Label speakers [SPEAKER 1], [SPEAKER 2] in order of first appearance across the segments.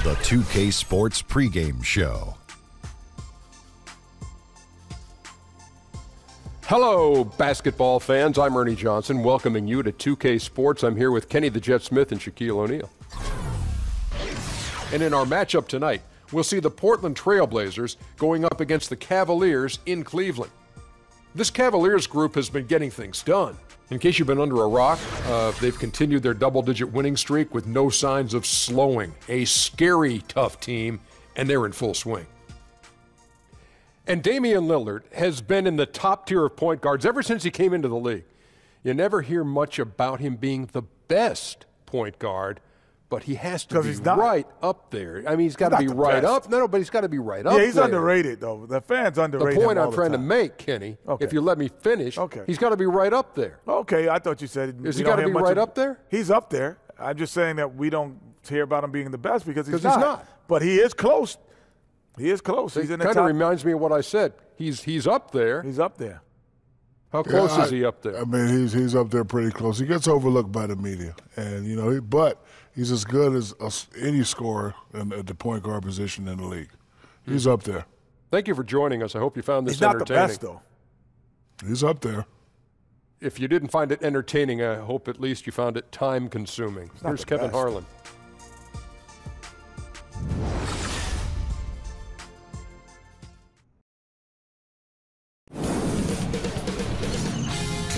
[SPEAKER 1] the 2K Sports pregame show.
[SPEAKER 2] Hello, basketball fans. I'm Ernie Johnson, welcoming you to 2K Sports. I'm here with Kenny the Jet Smith and Shaquille O'Neal. And in our matchup tonight, we'll see the Portland Trailblazers going up against the Cavaliers in Cleveland. This Cavaliers group has been getting things done. In case you've been under a rock, they've continued their double-digit winning streak with no signs of slowing. A scary, tough team, and they're in full swing. And Damian Lillard has been in the top tier of point guards ever since he came into the league. You never hear much about him being the best point guard, but he has to be right up there. I mean, he's got to be right up. No, but he's got to be right up there.
[SPEAKER 3] Yeah, he's underrated, though. The fans underrate him.
[SPEAKER 2] The point I'm trying to make, Kenny, if you let me finish, he's got to be right up there.
[SPEAKER 3] Okay, I thought you said
[SPEAKER 2] Is he got to be right up there?
[SPEAKER 3] He's up there. I'm just saying that we don't hear about him being the best because he's not. But he is close. He is close. He's in the top.
[SPEAKER 2] Kind of reminds me of what I said. He's up there.
[SPEAKER 3] He's up there.
[SPEAKER 2] How close is he up there?
[SPEAKER 4] I mean, he's up there pretty close. He gets overlooked by the media, and but he's as good as any scorer at the point guard position in the league. He's up there.
[SPEAKER 2] Thank you for joining us. I hope you found this entertaining.
[SPEAKER 3] He's not the best, though.
[SPEAKER 4] He's up there.
[SPEAKER 2] If you didn't find it entertaining, I hope at least you found it time-consuming. Here's Kevin Harlan.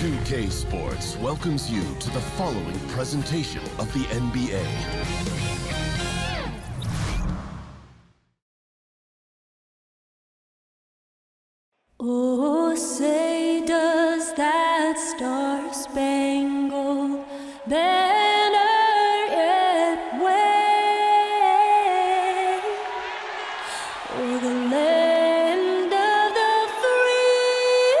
[SPEAKER 1] 2K Sports welcomes you to the following presentation of the NBA.
[SPEAKER 5] Oh, say does that star-spangled banner yet wave o'er the land of the free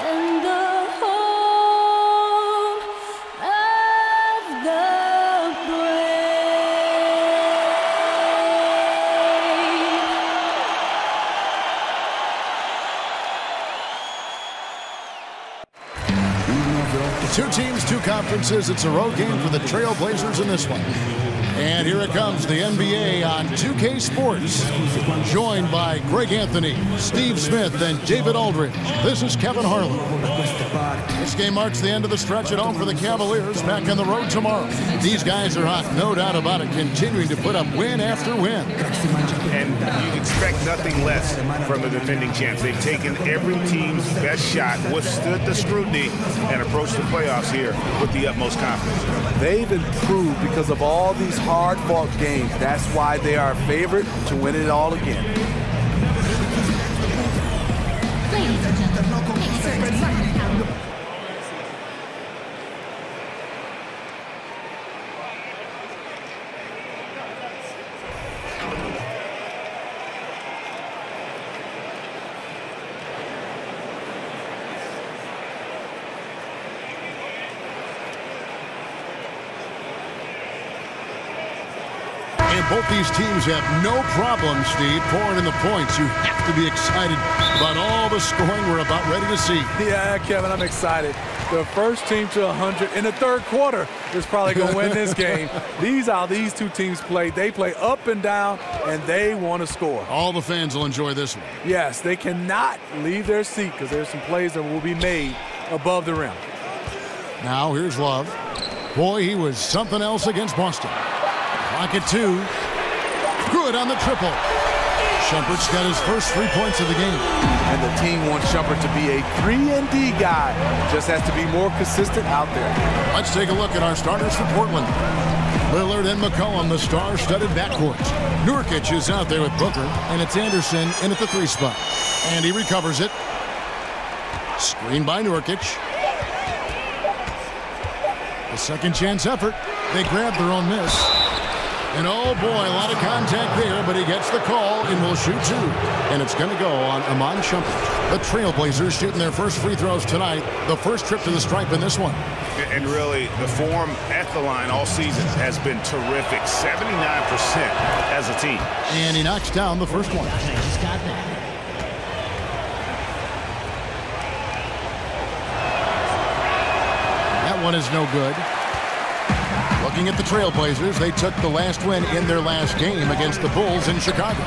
[SPEAKER 5] and the home of the
[SPEAKER 6] Two teams, two conferences. It's a road game for the Trailblazers in this one. And here it comes, the NBA on 2K Sports. Joined by Greg Anthony, Steve Smith, and David Aldridge. This is Kevin Harlan. This game marks the end of the stretch at home for the Cavaliers, back on the road tomorrow. These guys are hot, no doubt about it, continuing to put up win after win.
[SPEAKER 7] And you'd expect nothing less from the defending champs. They've taken every team's best shot, withstood the scrutiny, and approached the playoffs here with the utmost confidence.
[SPEAKER 8] They've improved because of all these hard-fought games. That's why they are a favorite to win it all again.
[SPEAKER 5] Ladies and gentlemen,
[SPEAKER 6] And both these teams have no problem, Steve, pouring in the points. You have to be excited about all the scoring we're about ready to see.
[SPEAKER 8] Yeah, Kevin, I'm excited. The first team to 100 in the third quarter is probably going to win this game. These two teams play. They play up and down, and they want to score.
[SPEAKER 6] All the fans will enjoy this one.
[SPEAKER 8] Yes, they cannot leave their seat because there's some plays that will be made above the rim.
[SPEAKER 6] Now here's Love. Boy, he was something else against Boston. Clock at 2. Good on the triple. Shumpert's got his first 3 points of the game.
[SPEAKER 8] And the team wants Shumpert to be a 3-and-D guy. Just has to be more consistent out there.
[SPEAKER 6] Let's take a look at our starters for Portland. Lillard and McCollum, the star-studded backcourt. Nurkic is out there with Booker, and it's Anderson in at the 3 spot. And he recovers it. Screen by Nurkic. The second chance effort. They grab their own miss. And oh boy, a lot of contact there, but he gets the call and will shoot 2. And it's going to go on Amon Shumpert. The Trailblazers shooting their first free throws tonight. The first trip to the stripe in this one.
[SPEAKER 7] And really, the form at the line all season has been terrific. 79% as a team.
[SPEAKER 6] And he knocks down the first one. That one is no good. Looking at the Trailblazers, they took the last win in their last game against the Bulls in Chicago.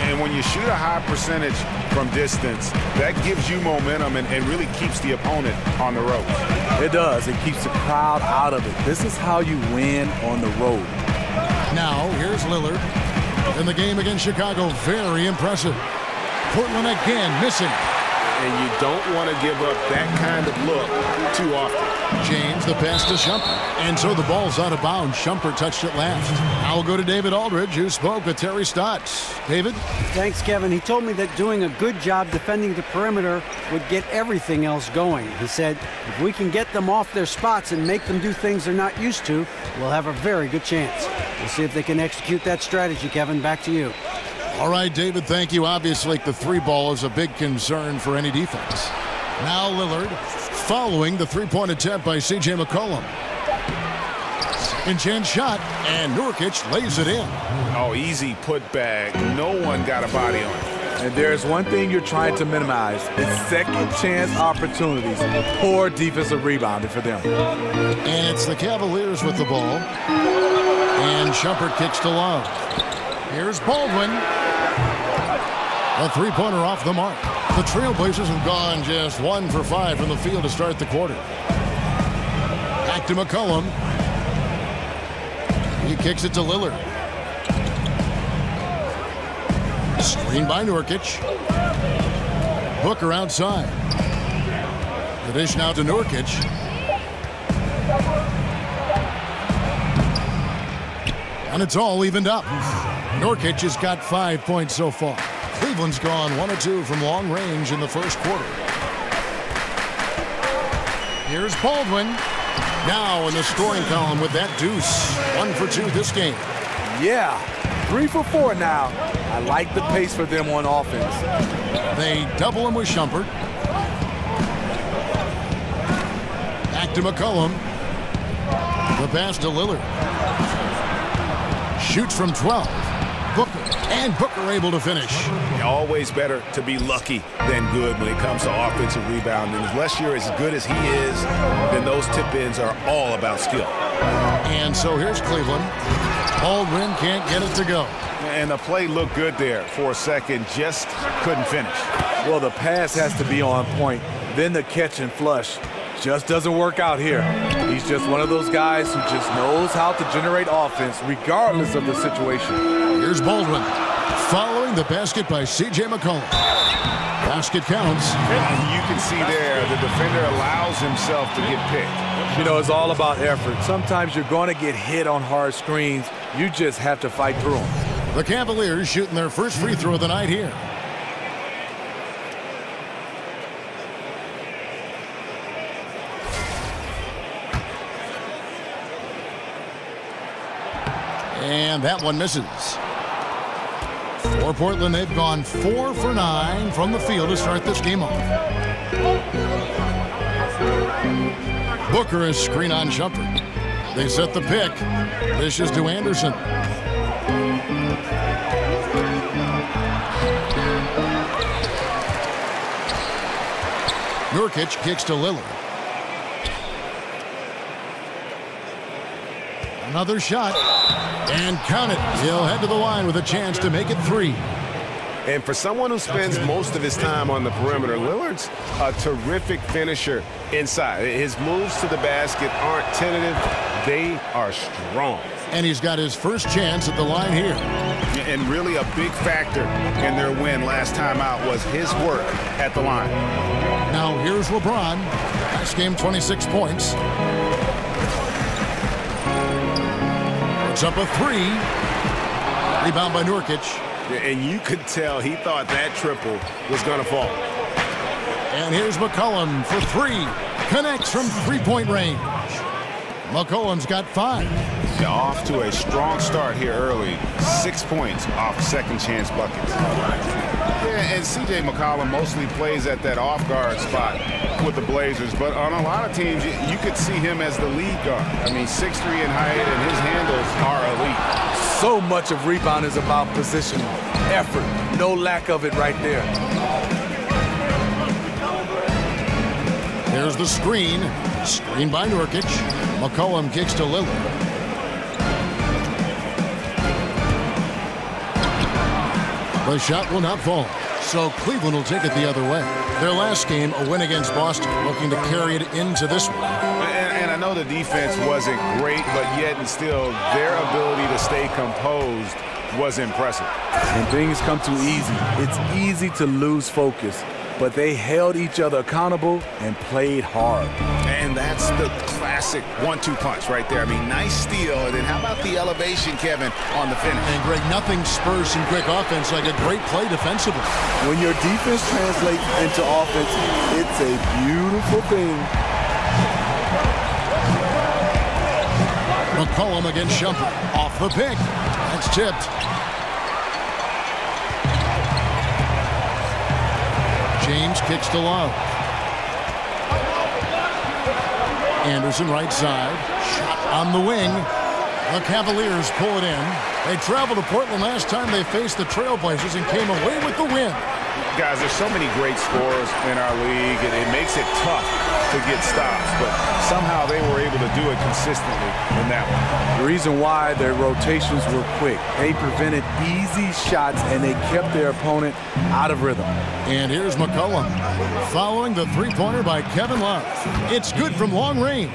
[SPEAKER 7] And when you shoot a high percentage from distance, that gives you momentum and really keeps the opponent on the road.
[SPEAKER 8] It does. It keeps the crowd out of it. This is how you win on the road.
[SPEAKER 6] Now, here's Lillard. In the game against Chicago, very impressive. Portland again missing.
[SPEAKER 7] And you don't want to give up that kind of look too often.
[SPEAKER 6] James, the pass to Shumpert. And so the ball's out of bounds. Shumpert touched it last. Now we'll go to David Aldridge, who spoke with Terry Stotts. David?
[SPEAKER 9] Thanks, Kevin. He told me that doing a good job defending the perimeter would get everything else going. He said, if we can get them off their spots and make them do things they're not used to, we'll have a very good chance. We'll see if they can execute that strategy, Kevin. Back to you.
[SPEAKER 6] All right, David, thank you. Obviously, the three ball is a big concern for any defense. Now Lillard following the three-point attempt by C.J. McCollum. Second chance shot, and Nurkic lays it in.
[SPEAKER 7] Oh, easy putback. No one got a body on it.
[SPEAKER 8] And there's one thing you're trying to minimize. It's second chance opportunities. Poor defensive rebounding for them.
[SPEAKER 6] And it's the Cavaliers with the ball. And Shumpert kicks to Love. Here's Baldwin. A three-pointer off the mark. The Trailblazers have gone just 1 for 5 from the field to start the quarter. Back to McCollum. He kicks it to Lillard. Screen by Nurkic. Booker outside. The dish now to Nurkic. And it's all evened up. Nurkic has got 5 points so far. Cleveland's gone 1 of 2 from long range in the first quarter. Here's Baldwin. Now in the scoring column with that deuce. 1 for 2 this game.
[SPEAKER 8] Yeah, 3 for 4 now. I like the pace for them on offense.
[SPEAKER 6] They double him with Shumpert. Back to McCollum. The pass to Lillard. Shoots from 12. Booker. And Booker able to finish.
[SPEAKER 7] Always better to be lucky than good when it comes to offensive rebounding. Unless you're as good as he is, then those tip-ins are all about skill.
[SPEAKER 6] And so here's Cleveland. Baldwin can't get it to go.
[SPEAKER 7] And the play looked good there for a second, just couldn't finish.
[SPEAKER 8] Well, the pass has to be on point. Then the catch and flush just doesn't work out here. He's just one of those guys who just knows how to generate offense regardless of the situation.
[SPEAKER 6] Here's Baldwin following the basket by C.J. McCollum. Basket counts.
[SPEAKER 7] And you can see there the defender allows himself to get picked.
[SPEAKER 8] You know, it's all about effort. Sometimes you're going to get hit on hard screens. You just have to fight through them.
[SPEAKER 6] The Cavaliers shooting their first free throw of the night here. And that one misses. For Portland, they've gone 4 for 9 from the field to start this game off. Booker is screen on Shumpert. They set the pick. This is to Anderson. Nurkic kicks to Lillard. Another shot. And count it. He'll head to the line with a chance to make it 3.
[SPEAKER 7] And for someone who spends most of his time on the perimeter, Lillard's a terrific finisher inside. His moves to the basket aren't tentative. They are strong.
[SPEAKER 6] And he's got his first chance at the line here.
[SPEAKER 7] And really a big factor in their win last time out was his work at the line.
[SPEAKER 6] Now here's LeBron. Last game, 26 points. It's up a 3. Rebound by Nurkic.
[SPEAKER 7] And you could tell he thought that triple was going to fall.
[SPEAKER 6] And here's McCollum for 3. Connects from three-point range. McCollum's got 5.
[SPEAKER 7] Off to a strong start here early. 6 points off second chance buckets. Yeah, and C.J. McCollum mostly plays at that off-guard spot with the Blazers, but on a lot of teams, you could see him as the lead guard. I mean, 6'3" in height, and his handles are elite.
[SPEAKER 8] So much of rebound is about position, effort. No lack of it right there.
[SPEAKER 6] There's the screen. Screen by Nurkic. McCollum kicks to Lillard. The shot will not fall. So Cleveland will take it the other way. Their last game, a win against Boston, looking to carry it into this one.
[SPEAKER 7] And I know the defense wasn't great, but yet and still, their ability to stay composed was impressive.
[SPEAKER 8] When things come too easy, it's easy to lose focus. But they held each other accountable and played hard.
[SPEAKER 7] And that's the classic 1-2 punch right there. I mean, nice steal. And then how about the elevation, Kevin, on the finish?
[SPEAKER 6] And Greg, nothing spurs some quick offense like a great play defensively.
[SPEAKER 8] When your defense translates into offense, it's a beautiful thing.
[SPEAKER 6] McCollum against Shumpert. Off the pick. That's tipped. James kicks to Love. Anderson right side. Shot on the wing. The Cavaliers pull it in. They traveled to Portland last time they faced the Trailblazers and came away with the win.
[SPEAKER 7] Guys, there's so many great scorers in our league, and it makes it tough to get stops, but somehow they were able to do it consistently in that one.
[SPEAKER 8] The reason why their rotations were quick, they prevented easy shots, and they kept their opponent out of rhythm.
[SPEAKER 6] And here's McCollum following the three-pointer by Kevin Love. It's good from long range.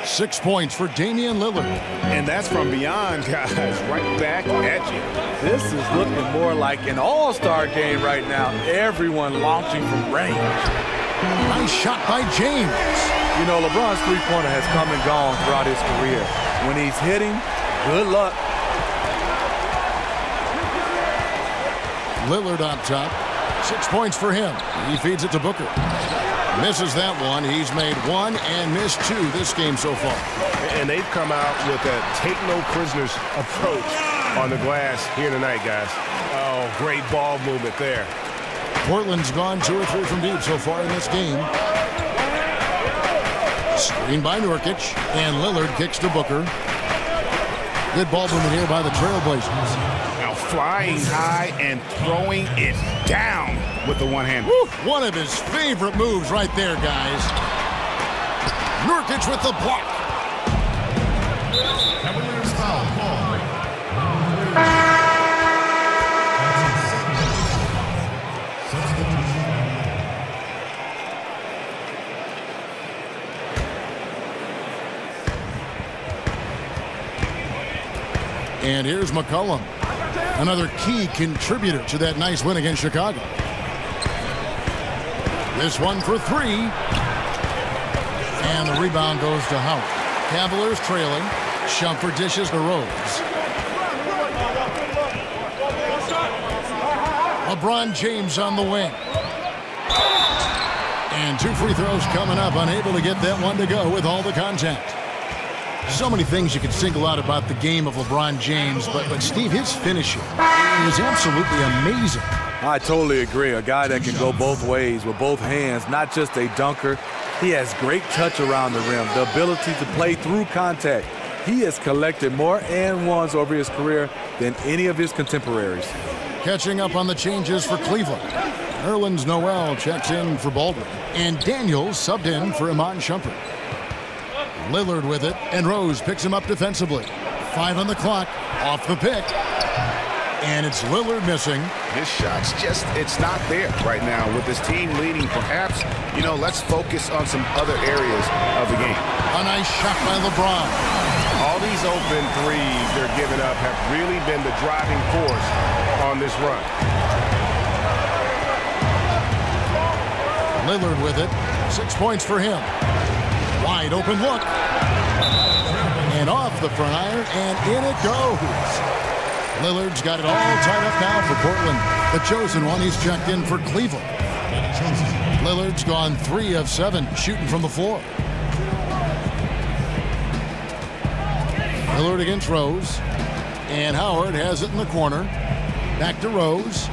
[SPEAKER 6] 6 points for Damian Lillard.
[SPEAKER 7] And that's from beyond, guys, right back at you.
[SPEAKER 8] This is looking more like an all-star game right now. Everyone launching from range.
[SPEAKER 6] Nice shot by James.
[SPEAKER 8] You know, LeBron's three-pointer has come and gone throughout his career. When he's hitting, good luck.
[SPEAKER 6] Lillard on top. 6 points for him. He feeds it to Booker. Misses that one. He's made one and missed two this game so far.
[SPEAKER 10] And they've come out with a take-no-prisoners approach on the glass here tonight, guys. Oh, great ball movement there.
[SPEAKER 6] Portland's gone 2 or 3 from deep so far in this game. Screen by Nurkic, and Lillard kicks to Booker. Good ball movement here by the Trailblazers.
[SPEAKER 7] Now flying high and throwing it down with the one-hand.
[SPEAKER 6] One of his favorite moves right there, guys. Nurkic with the block. Cavaliers foul call. And here's McCollum, another key contributor to that nice win against Chicago. This one for 3. And the rebound goes to Howard. Cavaliers trailing. Shumpert dishes to Rose. LeBron James on the wing. And 2 free throws coming up. Unable to get that one to go with all the contact. So many things you could single out about the game of LeBron James, but Steve, his finishing is absolutely amazing.
[SPEAKER 8] I totally agree. A guy that can go both ways with both hands, not just a dunker. He has great touch around the rim, the ability to play through contact. He has collected more and ones over his career than any of his contemporaries.
[SPEAKER 6] Catching up on the changes for Cleveland. Nerlens Noel checks in for Baldwin, and Daniels subbed in for Iman Shumpert. Lillard with it, and Rose picks him up defensively. 5 on the clock, off the pick. And it's Lillard missing.
[SPEAKER 7] His shot's just, it's not there right now with his team leading. Perhaps, you know, let's focus on some other areas of the game.
[SPEAKER 6] A nice shot by LeBron.
[SPEAKER 10] All these open threes they're giving up have really been the driving force on this run.
[SPEAKER 6] Lillard with it. 6 points for him. Wide open look. And off the front iron, and in it goes. Lillard's got it all tied up now for Portland. The chosen one, he's checked in for Cleveland. Lillard's gone 3 of 7 shooting from the floor. Lillard against Rose. And Howard has it in the corner. Back to Rose.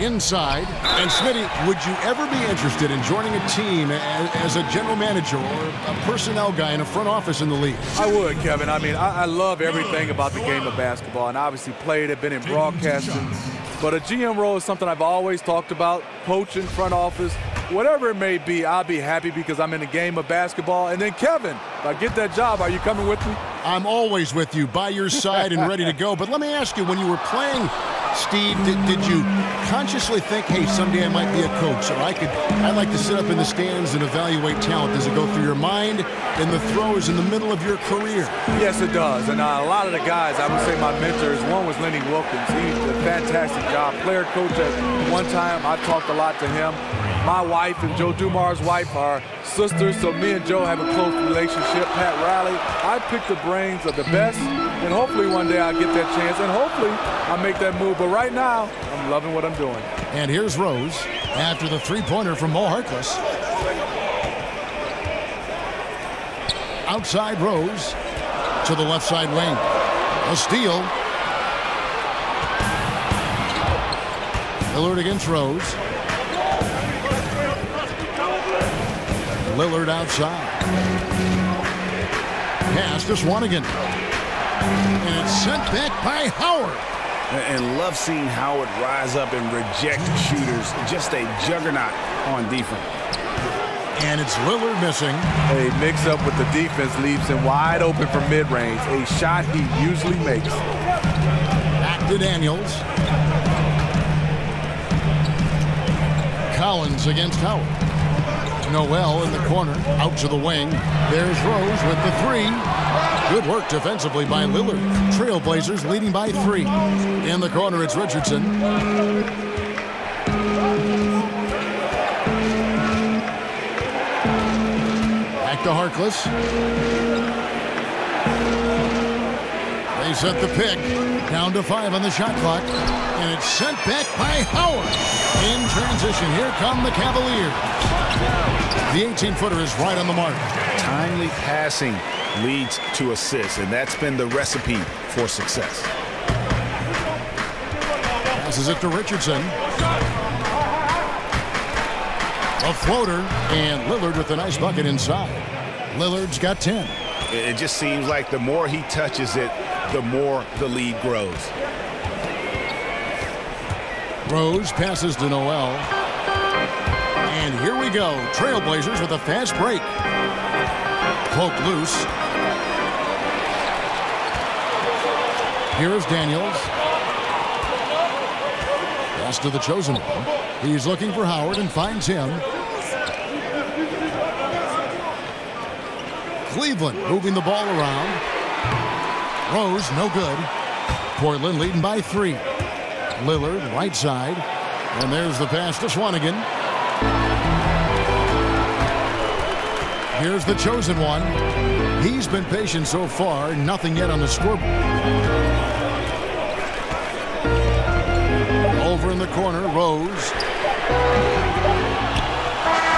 [SPEAKER 6] Inside. And Smitty, would you ever be interested in joining a team as a general manager or a personnel guy in a front office in the league?
[SPEAKER 8] I would, Kevin. I mean, I love everything about the game of basketball, and obviously played it, been in broadcasting. But a GM role is something I've always talked about. Coaching, front office, whatever it may be, I'll be happy because I'm in a game of basketball. And then, Kevin, if I get that job, are you coming with me?
[SPEAKER 6] I'm always with you, by your side and ready to go. But let me ask you, when you were playing, Steve, did you consciously think, hey, someday I might be a coach, or I'd like to sit up in the stands and evaluate talent? Does it go through your mind in the throws in the middle of your career?
[SPEAKER 8] Yes, it does. And a lot of the guys, I would say my mentors, one was Lenny Wilkins. He did a fantastic job. Player coach at one time. I talked a lot to him. My wife and Joe Dumar's wife are sisters, so me and Joe have a close relationship. Pat Riley, I pick the brains of the best, and hopefully one day I'll get that chance, and hopefully I'll make that move. But right now, I'm loving what I'm doing.
[SPEAKER 6] And here's Rose after the three-pointer from Mo Harkless. Outside Rose to the left side wing. A steal. Lillard against Rose. Lillard outside. Pass to Swanigan. And it's sent back by Howard.
[SPEAKER 7] And love seeing Howard rise up and reject shooters. Just a juggernaut on defense.
[SPEAKER 6] And it's Lillard missing.
[SPEAKER 8] A mix-up with the defense leaves him wide open for mid-range, a shot he usually makes.
[SPEAKER 6] Back to Daniels. Collins against Howard. Noel in the corner, out to the wing. There's Rose with the three. Good work defensively by Lillard. Trailblazers leading by 3. In the corner, it's Richardson. Back to Harkless. They set the pick. Down to 5 on the shot clock. And it's sent back by Howard. In transition, here come the Cavaliers. The 18-footer is right on the mark.
[SPEAKER 7] Timely passing leads to assists, and that's been the recipe for success.
[SPEAKER 6] Passes it to Richardson. A floater, and Lillard with a nice bucket inside. Lillard's got 10.
[SPEAKER 7] It just seems like the more he touches it, the more the lead grows.
[SPEAKER 6] Rose passes to Noel. And here we go. Trailblazers with a fast break. Poked loose. Here is Daniels. Pass to the chosen one. He's looking for Howard and finds him. Cleveland moving the ball around. Rose, no good. Portland leading by 3. Lillard, right side. And there's the pass to Swanigan. Here's the chosen one. He's been patient so far. Nothing yet on the scoreboard. Over in the corner, Rose.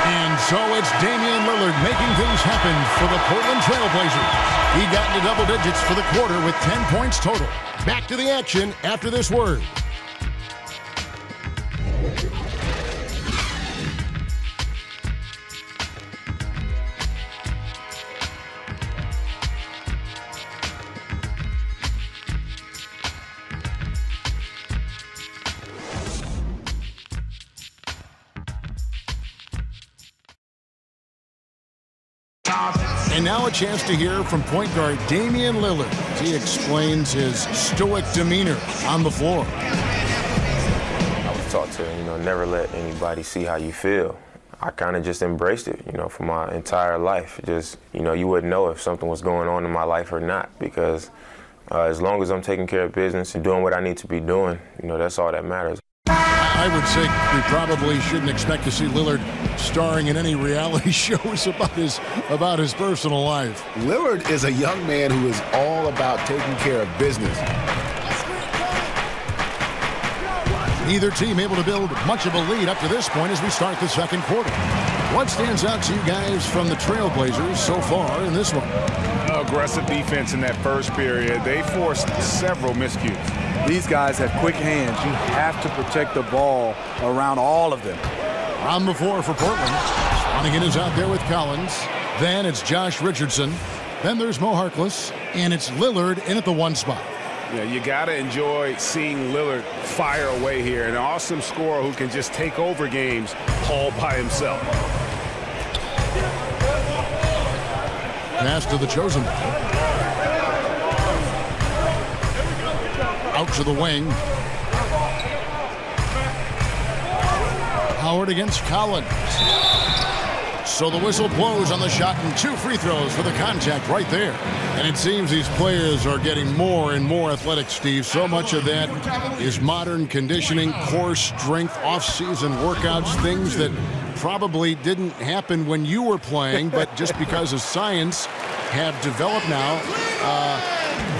[SPEAKER 6] And so it's Damian Lillard making things happen for the Portland Trailblazers. He got into double digits for the quarter with 10 points total. Back to the action after this word. And now a chance to hear from point guard Damian Lillard as he explains his stoic demeanor on the floor.
[SPEAKER 11] I was taught to, never let anybody see how you feel. I kind of just embraced it, for my entire life. Just, you wouldn't know if something was going on in my life or not because as long as I'm taking care of business and doing what I need to be doing, that's all that matters.
[SPEAKER 6] I would say we probably shouldn't expect to see Lillard starring in any reality shows about his personal life.
[SPEAKER 7] Lillard is a young man who is all about taking care of business.
[SPEAKER 6] Neither team able to build much of a lead up to this point as we start the second quarter. What stands out to you guys from the Trailblazers so far in this one?
[SPEAKER 7] Aggressive defense in that first period. They forced several miscues.
[SPEAKER 8] These guys have quick hands. You have to protect the ball around all of them.
[SPEAKER 6] On the floor for Portland. Swanigan is out there with Collins. Then it's Josh Richardson. Then there's Mo Harkless. And it's Lillard in at the 1 spot.
[SPEAKER 7] Yeah, you got to enjoy seeing Lillard fire away here. An awesome scorer who can just take over games all by himself.
[SPEAKER 6] Pass to the chosen. Out to the wing. Howard against Collins. So the whistle blows on the shot and 2 free throws for the contact right there. And it seems these players are getting more and more athletic, Steve. So much of that is modern conditioning, core strength, off-season workouts, things that probably didn't happen when you were playing, but just because of science have developed now.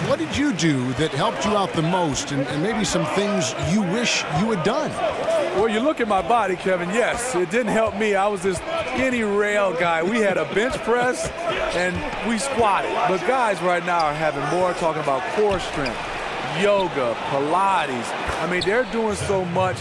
[SPEAKER 6] What did you do that helped you out the most, and maybe some things you wish you had done?
[SPEAKER 8] Well, you look at my body, Kevin, yes, it didn't help me. I was this skinny rail guy. We had a bench press, and we squatted. But guys right now are having more talking about core strength, yoga, Pilates. I mean, they're doing so much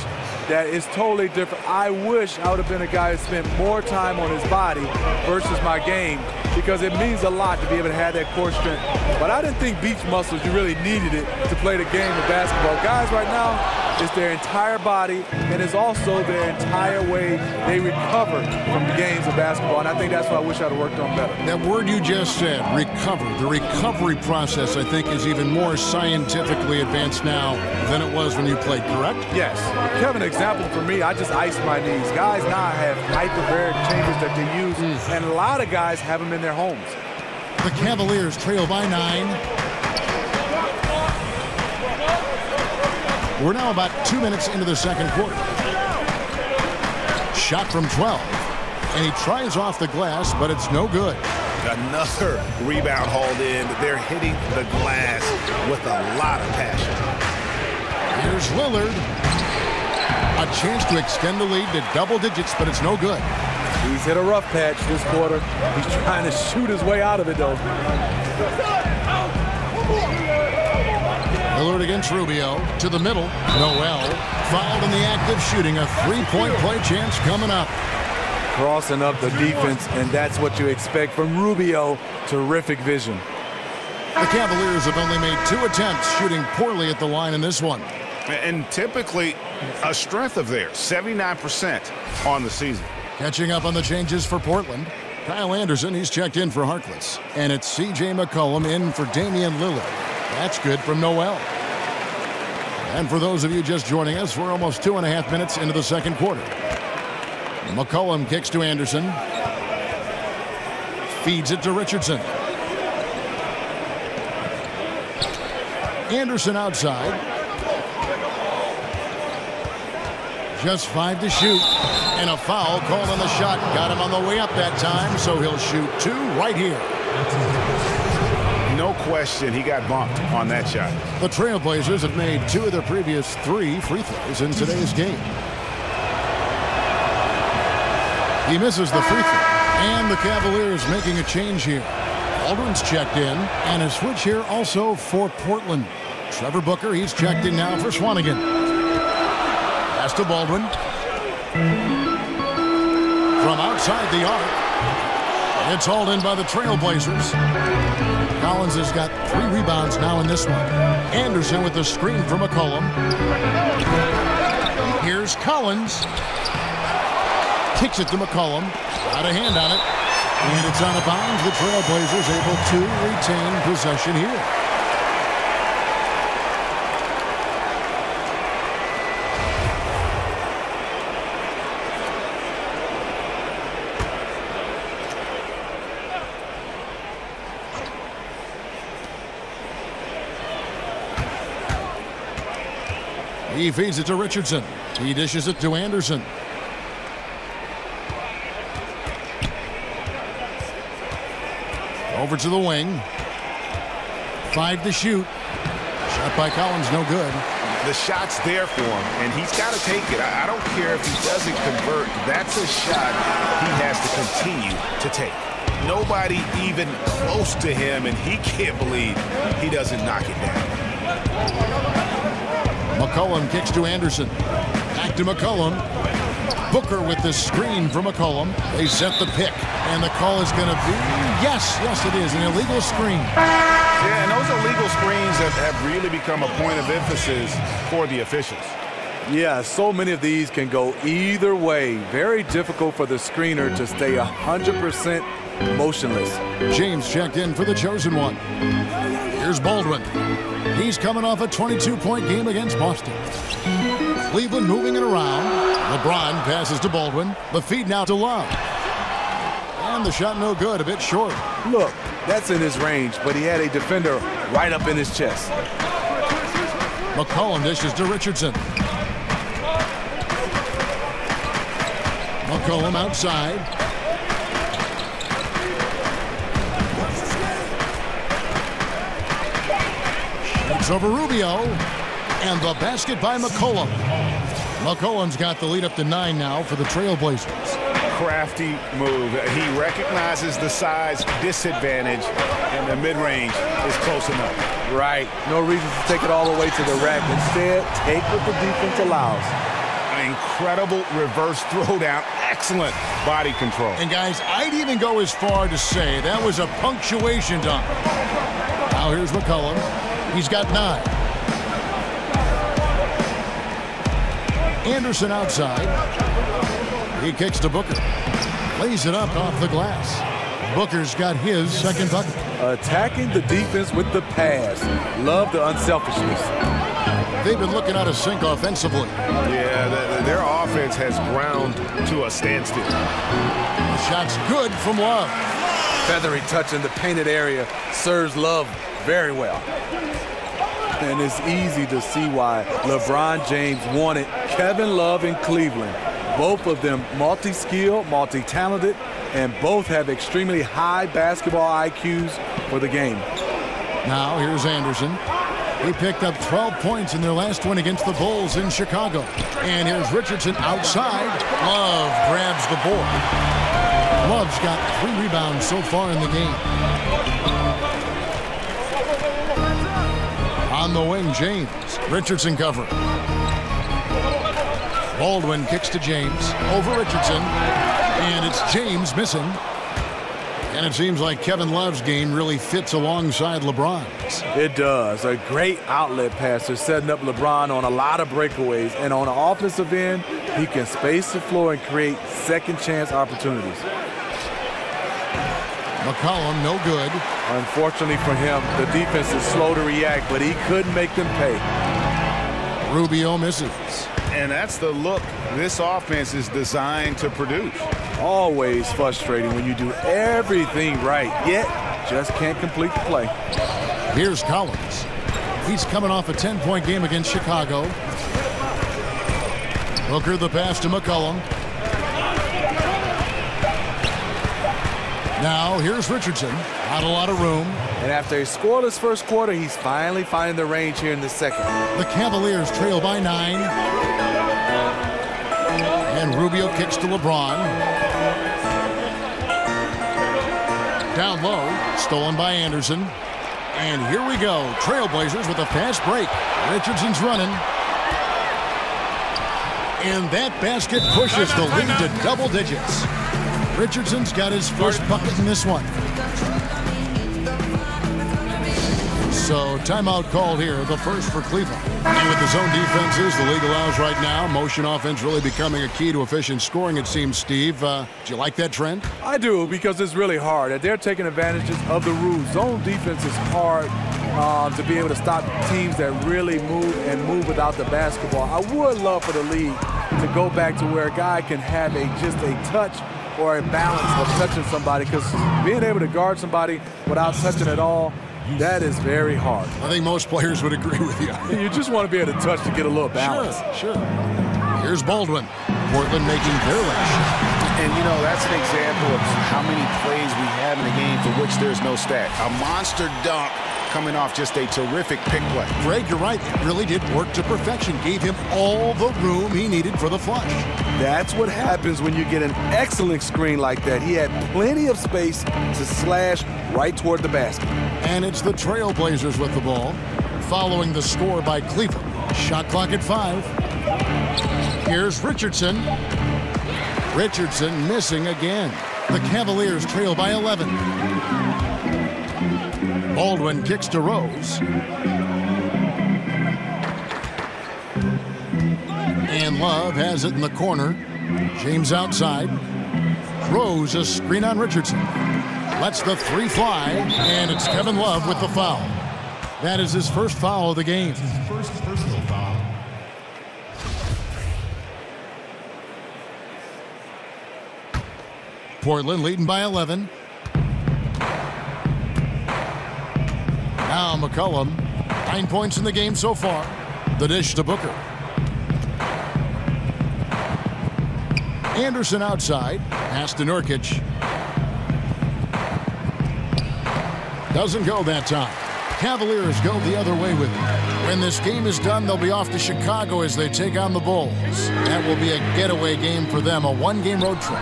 [SPEAKER 8] that is totally different. I wish I would have been a guy who spent more time on his body versus my game, because it means a lot to be able to have that core strength. But I didn't think beach muscles, you really needed it to play the game of basketball. Guys right now, it's their entire body, and it's also their entire way they recover from the games of basketball. And I think that's what I wish I'd have worked on better.
[SPEAKER 6] That word you just said, recover. The recovery process, I think, is even more scientifically advanced now than it was when you played, correct?
[SPEAKER 8] Yes. Kevin, example for me, I just iced my knees. Guys now have hyperbaric chambers that they use, and a lot of guys have them in their homes.
[SPEAKER 6] The Cavaliers trail by 9. We're now about 2 minutes into the second quarter. Shot from 12. And he tries off the glass, but it's no good.
[SPEAKER 7] Another rebound hauled in. They're hitting the glass with a lot of passion.
[SPEAKER 6] Here's Lillard. A chance to extend the lead to double digits, but it's no good.
[SPEAKER 8] He's hit a rough patch this quarter. He's trying to shoot his way out of it, though.
[SPEAKER 6] Lillard against Rubio. To the middle. Noel. Fouled in the act of shooting. A 3-point play chance coming up.
[SPEAKER 8] Crossing up the defense, and that's what you expect from Rubio. Terrific vision.
[SPEAKER 6] The Cavaliers have only made 2 attempts, shooting poorly at the line in this one.
[SPEAKER 7] And typically a strength of theirs, 79% on the season.
[SPEAKER 6] Catching up on the changes for Portland. Kyle Anderson, he's checked in for Harkless. And it's C.J. McCollum in for Damian Lillard. That's good from Noel. And for those of you just joining us, we're almost 2.5 minutes into the second quarter. McCollum kicks to Anderson. Feeds it to Richardson. Anderson outside. Just 5 to shoot. And a foul called on the shot. Got him on the way up that time, so he'll shoot 2 right here.
[SPEAKER 7] No question, he got bumped on that shot.
[SPEAKER 6] The Trailblazers have made 2 of their previous 3 free throws in today's game. He misses the free throw. And the Cavaliers making a change here. Aldrin's checked in, and a switch here also for Portland. Trevor Booker, he's checked in now for Swanigan. Pass to Baldwin. From outside the arc. It's hauled in by the Trailblazers. Collins has got 3 rebounds now in this one. Anderson with the screen from McCollum. Here's Collins. Kicks it to McCollum. Got a hand on it. And it's out of bounds. The Trailblazers able to retain possession here. He feeds it to Richardson. He dishes it to Anderson. Over to the wing. 5 to shoot. Shot by Collins, no good.
[SPEAKER 7] The shot's there for him, and he's got to take it. I don't care if he doesn't convert. That's a shot he has to continue to take. Nobody even close to him, and he can't believe he doesn't knock it down.
[SPEAKER 6] McCollum kicks to Anderson. Back to McCollum. Booker with the screen for McCollum. They set the pick, and the call is going to be, yes, it is, an illegal screen.
[SPEAKER 7] Yeah, and those illegal screens have really become a point of emphasis for the officials.
[SPEAKER 8] Yeah, so many of these can go either way. Very difficult for the screener to stay 100% motionless.
[SPEAKER 6] James checked in for the chosen one. Here's Baldwin. He's coming off a 22-point game against Boston. Cleveland moving it around. LeBron passes to Baldwin. The feed now to Love. And the shot no good, a bit short.
[SPEAKER 8] Look, that's in his range, but he had a defender right up in his chest.
[SPEAKER 6] McCollum dishes to Richardson. McCollum outside. Shoots over Rubio. And the basket by McCollum. McCollum's got the lead up to 9 now for the Trailblazers.
[SPEAKER 7] Crafty move. He recognizes the size disadvantage, and the mid-range is close enough.
[SPEAKER 8] Right. No reason to take it all the way to the rack. Instead, take what the defense allows.
[SPEAKER 7] An incredible reverse throwdown. Excellent body control.
[SPEAKER 6] And, guys, I'd even go as far to say that was a punctuation dunk. Now here's McCollum. He's got 9. Anderson outside. He kicks to Booker. Lays it up off the glass. Booker's got his second bucket.
[SPEAKER 8] Attacking the defense with the pass. Love the unselfishness.
[SPEAKER 6] They've been looking out of sync offensively.
[SPEAKER 7] Yeah, their offense has ground to a standstill.
[SPEAKER 6] The shot's good from Love.
[SPEAKER 8] Feathery touch in the painted area serves Love very well. And it's easy to see why LeBron James wanted Kevin Love in Cleveland. Both of them multi-skilled, multi-talented, and both have extremely high basketball IQs for the game.
[SPEAKER 6] Now here's Anderson. He picked up 12 points in their last win against the Bulls in Chicago. And here's Richardson outside. Love grabs the board. Love's got 3 rebounds so far in the game. On the wing, James. Richardson covering. Baldwin kicks to James. Over Richardson. And it's James missing. And it seems like Kevin Love's game really fits alongside LeBron's.
[SPEAKER 8] It does. A great outlet passer setting up LeBron on a lot of breakaways. And on the offensive end, he can space the floor and create second chance opportunities.
[SPEAKER 6] McCollum, no good.
[SPEAKER 8] Unfortunately for him, the defense is slow to react, but he couldn't make them pay.
[SPEAKER 6] Rubio misses.
[SPEAKER 7] And that's the look this offense is designed to produce.
[SPEAKER 8] Always frustrating when you do everything right, yet just can't complete the play.
[SPEAKER 6] Here's Collins. He's coming off a 10-point game against Chicago. Booker the pass to McCollum. Now here's Richardson. Not a lot of room.
[SPEAKER 8] And after a scoreless first quarter, he's finally finding the range here in the second.
[SPEAKER 6] The Cavaliers trail by 9. And Rubio kicks to LeBron. Down low, stolen by Anderson. And here we go. Trailblazers with a fast break. Richardson's running. And that basket pushes the lead to double digits. Richardson's got his first bucket in this one. So timeout called here, the first for Cleveland. And with the zone defenses the league allows right now, motion offense really becoming a key to efficient scoring, it seems, Steve. Do you like that trend?
[SPEAKER 8] I do, because it's really hard. They're taking advantages of the rules. Zone defense is hard to be able to stop teams that really move without the basketball. I would love for the league to go back to where a guy can have just a touch or a balance of touching somebody, because being able to guard somebody without touching at all, that is very hard.
[SPEAKER 6] I think most players would agree with you.
[SPEAKER 8] You just want to be able to touch to get a little balance.
[SPEAKER 6] Sure. Here's Baldwin. Portland making their last shot.
[SPEAKER 7] And, you know, that's an example of how many plays we have in a game for which there's no stat. A monster dunk coming off just a terrific pick play.
[SPEAKER 6] Greg, you're right. It really did work to perfection. Gave him all the room he needed for the flush.
[SPEAKER 8] That's what happens when you get an excellent screen like that. He had plenty of space to slash right toward the basket.
[SPEAKER 6] And it's the Trailblazers with the ball, following the score by Cleveland. Shot clock at 5. Here's Richardson. Richardson missing again. The Cavaliers trail by 11. Baldwin kicks to Rose. And Love has it in the corner. James outside. Rose a screen on Richardson. Lets the three fly, and it's Kevin Love with the foul. That is his first foul of the game.
[SPEAKER 12] First personal foul.
[SPEAKER 6] Portland leading by 11. Now McCollum, 9 points in the game so far. The dish to Booker. Anderson outside, pass to Nurkic. Doesn't go that time. Cavaliers go the other way with it. When this game is done, they'll be off to Chicago as they take on the Bulls. That will be a getaway game for them, a one-game road trip.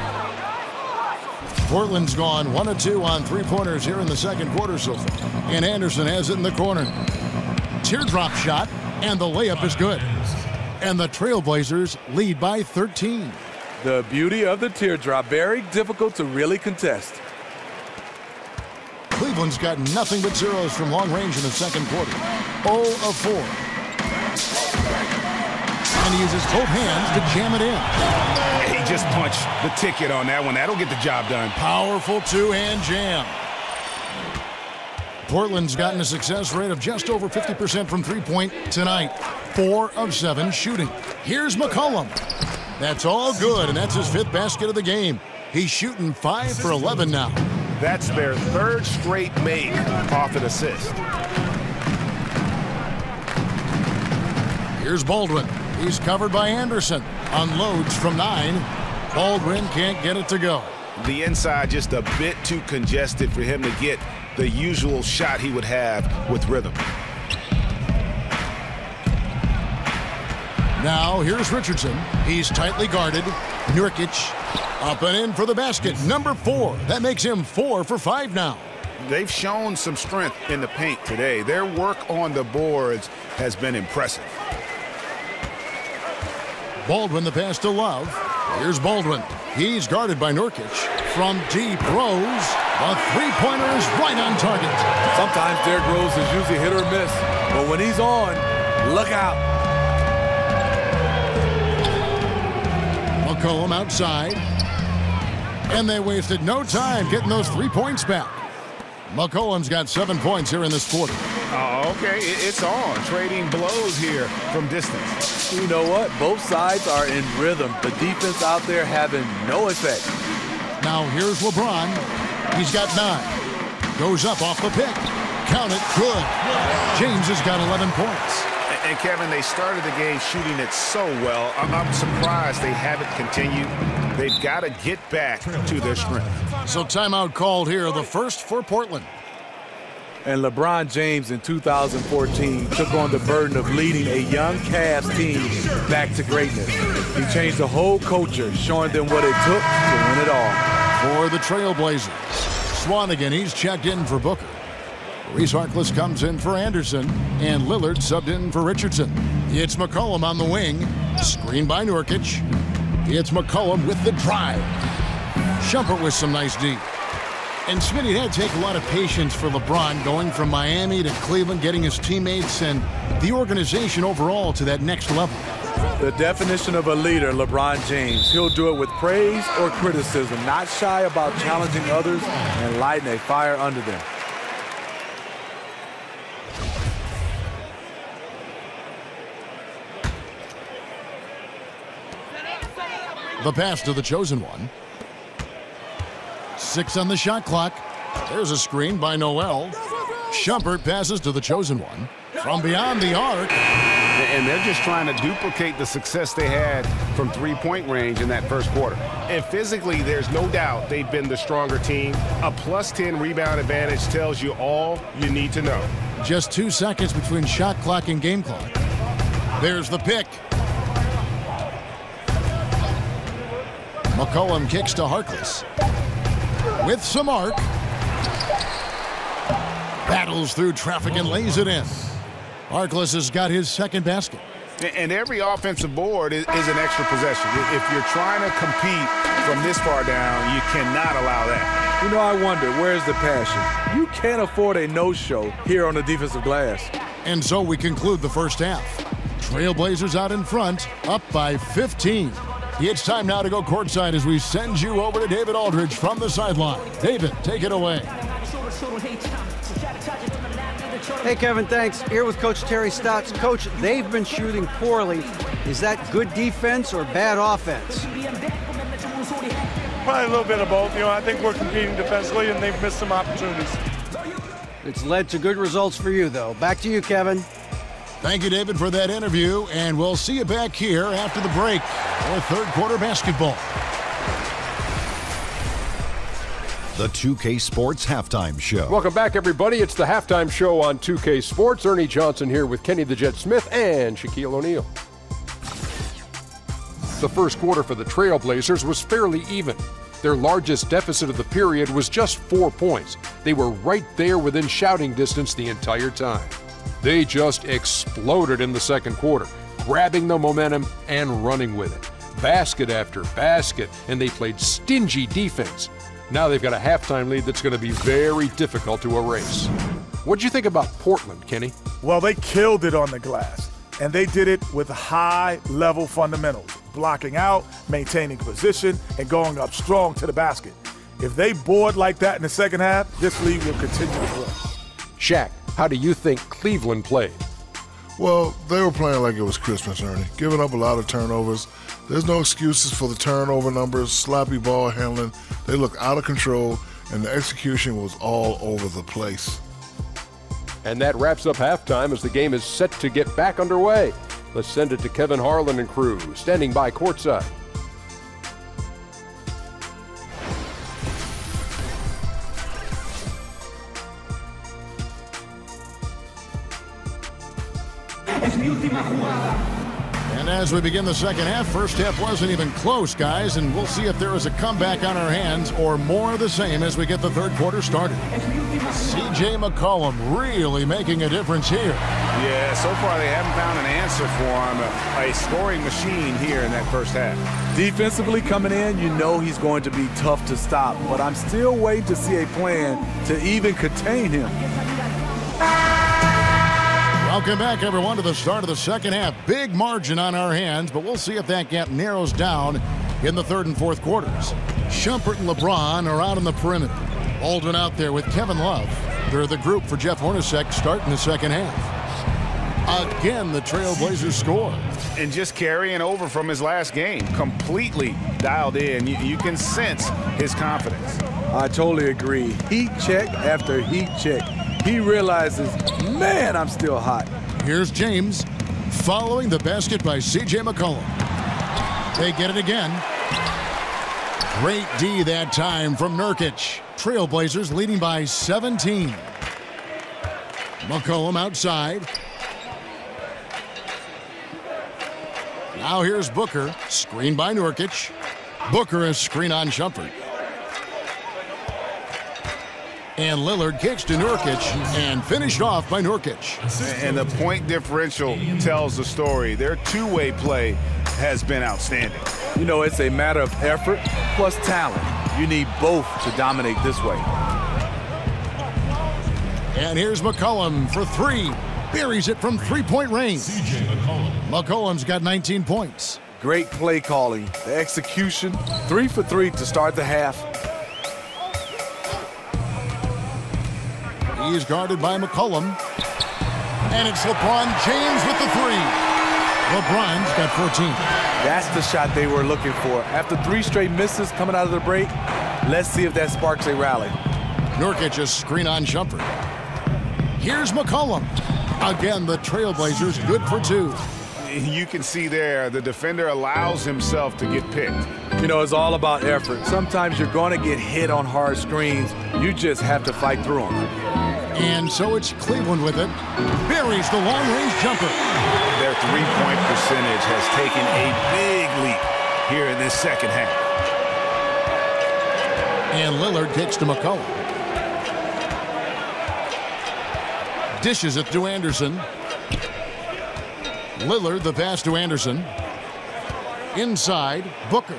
[SPEAKER 6] Portland's gone 1 of 2 on three-pointers here in the second quarter so far. And Anderson has it in the corner. Teardrop shot, and the layup is good. And the Trailblazers lead by 13.
[SPEAKER 8] The beauty of the teardrop, very difficult to really contest.
[SPEAKER 6] Cleveland's got nothing but zeros from long range in the second quarter. 0 of 4. And he uses both hands to jam it in.
[SPEAKER 7] He just punched the ticket on that one. That'll get the job done.
[SPEAKER 6] Powerful two-hand jam. Portland's gotten a success rate of just over 50% from three-point tonight. 4 of 7 shooting. Here's McCollum. That's all good, and that's his 5th basket of the game. He's shooting 5 for 11 now.
[SPEAKER 10] That's their 3rd straight make off an assist.
[SPEAKER 6] Here's Baldwin. He's covered by Anderson. Unloads from 9. Baldwin can't get it to go.
[SPEAKER 7] The inside just a bit too congested for him to get the usual shot he would have with rhythm.
[SPEAKER 6] Now here's Richardson. He's tightly guarded. Nurkic up and in for the basket. Number 4. That makes him 4 for 5 now.
[SPEAKER 7] They've shown some strength in the paint today. Their work on the boards has been impressive.
[SPEAKER 6] Baldwin the pass to Love. Here's Baldwin. He's guarded by Nurkic. From deep, Rose. A three-pointer is right on target.
[SPEAKER 8] Sometimes Derrick Rose is usually hit or miss, but when he's on, look out.
[SPEAKER 6] McCollum outside. And they wasted no time getting those 3 points back. McCollum's got 7 points here in this quarter.
[SPEAKER 7] Oh, okay. It's on. Trading blows here from distance.
[SPEAKER 8] You know what? Both sides are in rhythm. The defense out there having no effect.
[SPEAKER 6] Now here's LeBron. He's got 9. Goes up off the pick. Count it. Good. James has got 11 points.
[SPEAKER 7] And Kevin, they started the game shooting it so well. I'm surprised they haven't continued. They've got to get back to their strength.
[SPEAKER 6] So timeout called here, the first for Portland.
[SPEAKER 8] And LeBron James in 2014 took on the burden of leading a young Cavs team back to greatness. He changed the whole culture, showing them what it took to win it all.
[SPEAKER 6] For the Trailblazers, Swanigan, he's checked in for Booker. Reese Harkless comes in for Anderson, and Lillard subbed in for Richardson. It's McCollum on the wing, screened by Nurkic. It's McCollum with the drive. Shumpert with some nice D. And Smitty, that'd take a lot of patience for LeBron going from Miami to Cleveland, getting his teammates and the organization overall to that next level.
[SPEAKER 8] The definition of a leader, LeBron James. He'll do it with praise or criticism, not shy about challenging others and lighting a fire under them.
[SPEAKER 6] The pass to the chosen one. 6 on the shot clock. There's a screen by Noel. Shumpert passes to the chosen one. From beyond the arc.
[SPEAKER 10] And they're just trying to duplicate the success they had from three-point range in that first quarter. And physically, there's no doubt they've been the stronger team. A +10 rebound advantage tells you all you need to know.
[SPEAKER 6] Just 2 seconds between shot clock and game clock. There's the pick. McCollum kicks to Harkless. With some arc. Battles through traffic and lays it in. Harkless has got his second basket.
[SPEAKER 7] And every offensive board is an extra possession. If you're trying to compete from this far down, you cannot allow that.
[SPEAKER 8] You know, I wonder, where's the passion? You can't afford a no-show here on the defensive glass.
[SPEAKER 6] And so we conclude the first half. Trailblazers out in front, up by 15. It's time now to go courtside as we send you over to David Aldridge from the sideline. David, take it away.
[SPEAKER 9] Hey, Kevin, thanks. Here with Coach Terry Stotts. Coach, they've been shooting poorly. Is that good defense or bad offense?
[SPEAKER 12] Probably a little bit of both. You know, I think we're competing defensively, and they've missed some opportunities.
[SPEAKER 9] It's led to good results for you, though. Back to you, Kevin.
[SPEAKER 6] Thank you, David, for that interview, and we'll see you back here after the break for third quarter basketball.
[SPEAKER 13] The 2K Sports Halftime Show.
[SPEAKER 2] Welcome back, everybody. It's the Halftime Show on 2K Sports. Ernie Johnson here with Kenny the Jet Smith and Shaquille O'Neal. The first quarter for the Trailblazers was fairly even. Their largest deficit of the period was just 4 points. They were right there within shouting distance the entire time. They just exploded in the second quarter, grabbing the momentum and running with it. Basket after basket, and they played stingy defense. Now they've got a halftime lead that's going to be very difficult to erase. What'd you think about Portland, Kenny?
[SPEAKER 3] Well, they killed it on the glass, and they did it with high-level fundamentals, blocking out, maintaining position, and going up strong to the basket. If they board like that in the second half, this league will continue to grow.
[SPEAKER 2] Shaq, how do you think Cleveland played?
[SPEAKER 4] Well, they were playing like it was Christmas, Ernie, giving up a lot of turnovers. There's no excuses for the turnover numbers, sloppy ball handling. They look out of control, and the execution was all over the place.
[SPEAKER 2] And that wraps up halftime as the game is set to get back underway. Let's send it to Kevin Harlan and crew, standing by courtside.
[SPEAKER 6] And as we begin the second half, first half wasn't even close, guys, and we'll see if there is a comeback on our hands or more of the same as we get the third quarter started. C.J. McCollum really making a difference here.
[SPEAKER 7] Yeah, so far they haven't found an answer for him, a scoring machine here in that first half.
[SPEAKER 8] Defensively coming in, you know he's going to be tough to stop, but I'm still waiting to see a plan to even contain him.
[SPEAKER 6] Welcome back, everyone, to the start of the second half. Big margin on our hands, but we'll see if that gap narrows down in the third and fourth quarters. Shumpert and LeBron are out on the perimeter. Baldwin out there with Kevin Love. They're the group for Jeff Hornacek starting the second half. Again, the Trailblazers score.
[SPEAKER 7] And just carrying over from his last game, completely dialed in. You can sense his confidence.
[SPEAKER 8] I totally agree. Heat check after heat check. He realizes, man, I'm still hot.
[SPEAKER 6] Here's James following the basket by C.J. McCollum. They get it again. Great D that time from Nurkic. Trailblazers leading by 17. McCollum outside. Now here's Booker. Screen by Nurkic. Booker is screen on Shumpert. And Lillard kicks to Nurkic and finished off by Nurkic.
[SPEAKER 7] And the point differential tells the story. Their two-way play has been outstanding.
[SPEAKER 8] You know, it's a matter of effort plus talent. You need both to dominate this way.
[SPEAKER 6] And here's McCollum for three. Buries it from three-point range. McCollum's got 19 points.
[SPEAKER 8] Great play calling. The execution, 3 for 3 to start the half.
[SPEAKER 6] He's guarded by McCollum. And it's LeBron James with the three. LeBron's got 14.
[SPEAKER 8] That's the shot they were looking for. After 3 straight misses coming out of the break, let's see if that sparks a rally.
[SPEAKER 6] Nurkic just screen on Shumpert. Here's McCollum. Again, the Trailblazers good for 2.
[SPEAKER 7] You can see there the defender allows himself to get picked.
[SPEAKER 8] You know, it's all about effort. Sometimes you're going to get hit on hard screens. You just have to fight through them.
[SPEAKER 6] And so it's Cleveland with it. Buries the long-range jumper.
[SPEAKER 7] Their three-point percentage has taken a big leap here in this second half.
[SPEAKER 6] And Lillard kicks to McCollum. Dishes it to Anderson. Lillard the pass to Anderson. Inside, Booker.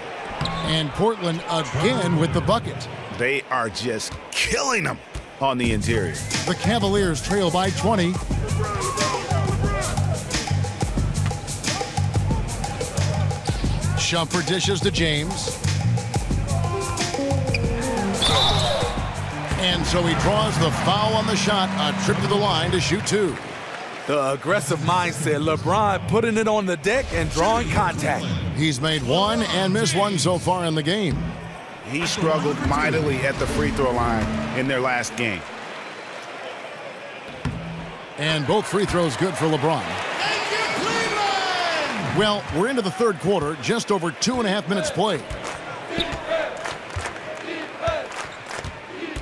[SPEAKER 6] And Portland again with the bucket.
[SPEAKER 7] They are just killing them on the interior.
[SPEAKER 6] The Cavaliers trail by 20. Shumpert dishes to James. And so he draws the foul on the shot. A trip to the line to shoot two.
[SPEAKER 8] The aggressive mindset. LeBron putting it on the deck and drawing contact.
[SPEAKER 6] He's made one and missed one so far in the game.
[SPEAKER 7] He struggled mightily at the free throw line in their last game.
[SPEAKER 6] And both free throws good for LeBron. Well, we're into the third quarter, just over 2.5 minutes played.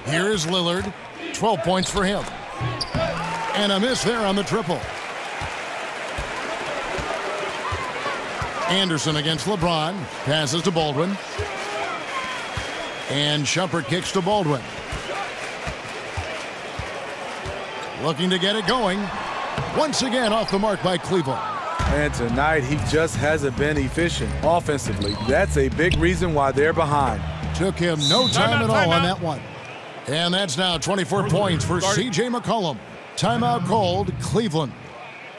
[SPEAKER 6] Here's Lillard, 12 points for him. And a miss there on the triple. Anderson against LeBron, passes to Baldwin. And Shumpert kicks to Baldwin. Looking to get it going. Once again off the mark by Cleveland.
[SPEAKER 8] And tonight he just hasn't been efficient offensively. That's a big reason why they're behind.
[SPEAKER 6] Took him no time at all on that one. And that's now 24 points for C.J. McCollum. Timeout called, Cleveland.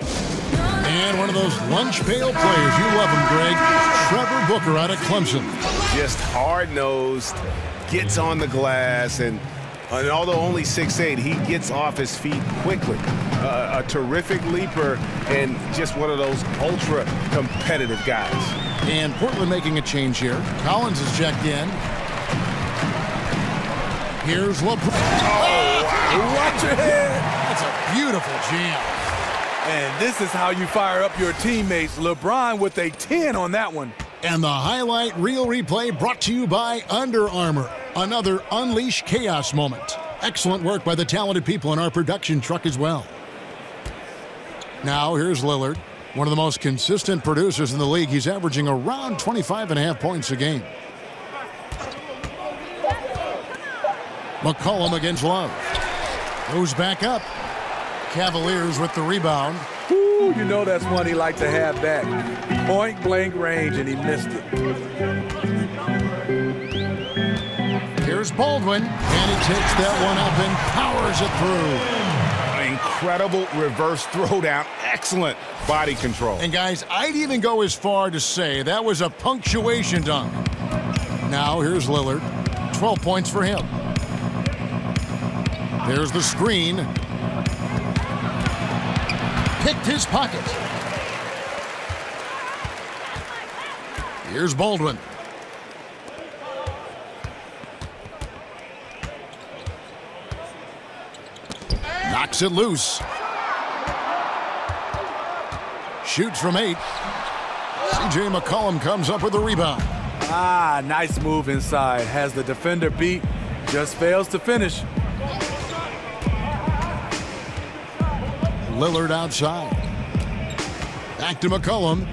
[SPEAKER 6] And one of those lunch pail players, you love him, Greg, Trevor Booker out of Clemson.
[SPEAKER 7] Just hard-nosed, gets on the glass, and although only 6'8", he gets off his feet quickly. A terrific leaper and just one of those ultra-competitive guys.
[SPEAKER 6] And Portland making a change here. Collins is checked in. Here's LeBron.
[SPEAKER 8] Oh, wow. Watch your head.
[SPEAKER 6] That's a beautiful jam.
[SPEAKER 8] And this is how you fire up your teammates. LeBron with a 10 on that one.
[SPEAKER 6] And the highlight reel replay brought to you by Under Armour. Another Unleash Chaos moment. Excellent work by the talented people in our production truck as well. Now here's Lillard, one of the most consistent producers in the league. He's averaging around 25.5 points a game. McCollum against Love. Goes back up. Cavaliers with the rebound.
[SPEAKER 8] Ooh, you know that's one he liked to have back. Point blank range, and he missed it.
[SPEAKER 6] Here's Baldwin, and he takes that one up and powers it through.
[SPEAKER 7] Incredible reverse throwdown. Excellent body control.
[SPEAKER 6] And guys, I'd even go as far to say that was a punctuation dunk. Now here's Lillard. 12 points for him. There's the screen. Picked his pocket. Here's Baldwin. Knocks it loose. Shoots from 8. C.J. McCollum comes up with the rebound.
[SPEAKER 8] Ah, nice move inside. Has the defender beat. Just fails to finish.
[SPEAKER 6] Lillard outside. Back to McCollum.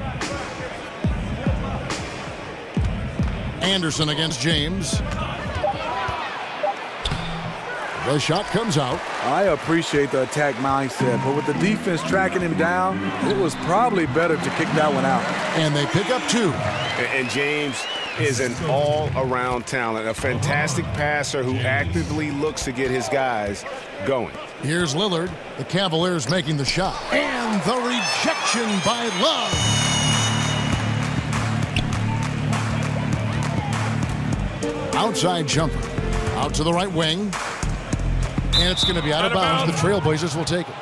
[SPEAKER 6] Anderson against James. The shot comes out.
[SPEAKER 8] I appreciate the attack mindset, but with the defense tracking him down, it was probably better to kick that one out.
[SPEAKER 6] And they pick up 2.
[SPEAKER 7] And James is an all-around talent, a fantastic passer who actively looks to get his guys going.
[SPEAKER 6] Here's Lillard. The Cavaliers making the shot. And the rejection by Love. Outside jumper. Out to the right wing. And it's going to be out of bounds. The Trailblazers will take it.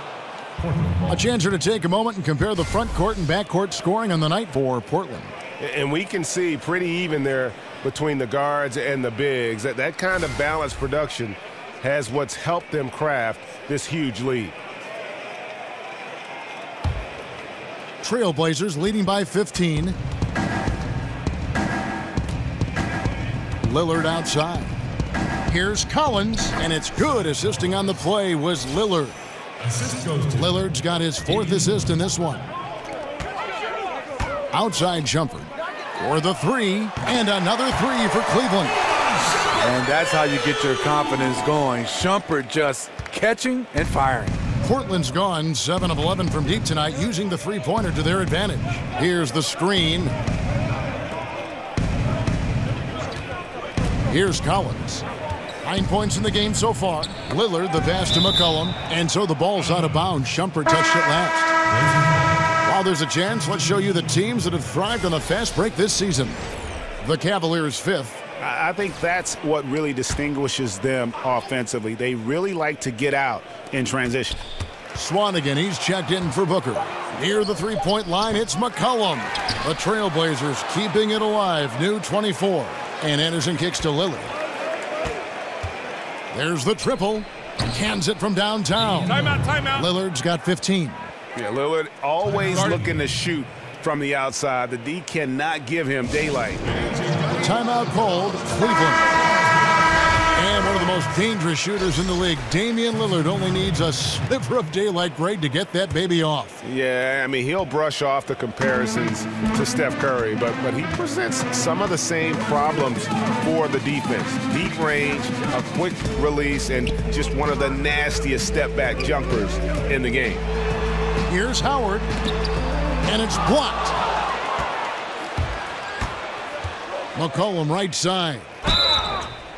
[SPEAKER 6] A chance here to take a moment and compare the front court and back court scoring on the night for Portland.
[SPEAKER 10] And we can see pretty even there between the guards and the bigs. That kind of balanced production has what's helped them craft this huge lead.
[SPEAKER 6] Trailblazers leading by 15. Lillard outside. Here's Collins, and it's good. Assisting on the play was Lillard. Lillard's got his 4th assist in this one. Outside jumper for the 3, and another 3 for Cleveland.
[SPEAKER 8] And that's how you get your confidence going. Shumpert just catching and firing.
[SPEAKER 6] Portland's gone 7 of 11 from deep tonight, using the three-pointer to their advantage. Here's the screen. Here's Collins. 9 points in the game so far. Lillard, the pass to McCollum, and so the ball's out of bounds. Shumpert touched it last. While there's a chance, let's show you the teams that have thrived on the fast break this season. The Cavaliers 5th.
[SPEAKER 10] I think that's what really distinguishes them offensively. They really like to get out in transition.
[SPEAKER 6] Swanigan, he's checked in for Booker. Near the three-point line, it's McCollum. The Trailblazers keeping it alive. New 24. And Anderson kicks to Lillard. There's the triple. Cans it from downtown.
[SPEAKER 12] Timeout.
[SPEAKER 6] Lillard's got 15.
[SPEAKER 10] Yeah, Lillard always looking to shoot from the outside. The D cannot give him daylight.
[SPEAKER 6] Timeout called, Cleveland. And one of the most dangerous shooters in the league, Damian Lillard, only needs a sliver of daylight, Greg, to get that baby off.
[SPEAKER 10] Yeah, I mean, he'll brush off the comparisons to Steph Curry, but he presents some of the same problems for the defense. Deep range, a quick release, and just one of the nastiest step-back jumpers in the game.
[SPEAKER 6] Here's Howard, and it's blocked. McCollum right side.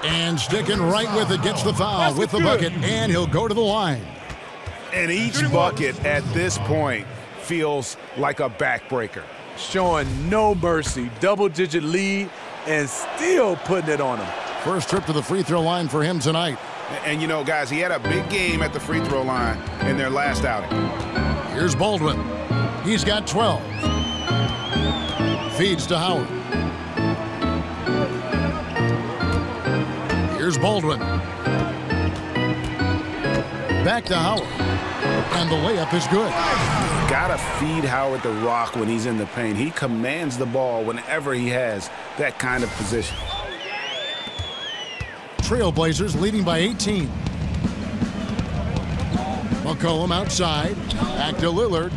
[SPEAKER 6] And sticking right with it, gets the foul with the bucket, and he'll go to the line.
[SPEAKER 10] And each bucket at this point feels like a backbreaker.
[SPEAKER 8] Showing no mercy, double-digit lead, and still putting it on him.
[SPEAKER 6] First trip to the free throw line for him tonight.
[SPEAKER 10] And, you know, guys, he had a big game at the free throw line in their last outing.
[SPEAKER 6] Here's Baldwin. He's got 12. Feeds to Howard. Here's Baldwin. Back to Howard. And the layup is good.
[SPEAKER 10] Gotta feed Howard the rock when he's in the paint. He commands the ball whenever he has that kind of position.
[SPEAKER 6] Trailblazers leading by 18. McCollum outside. Back to Lillard.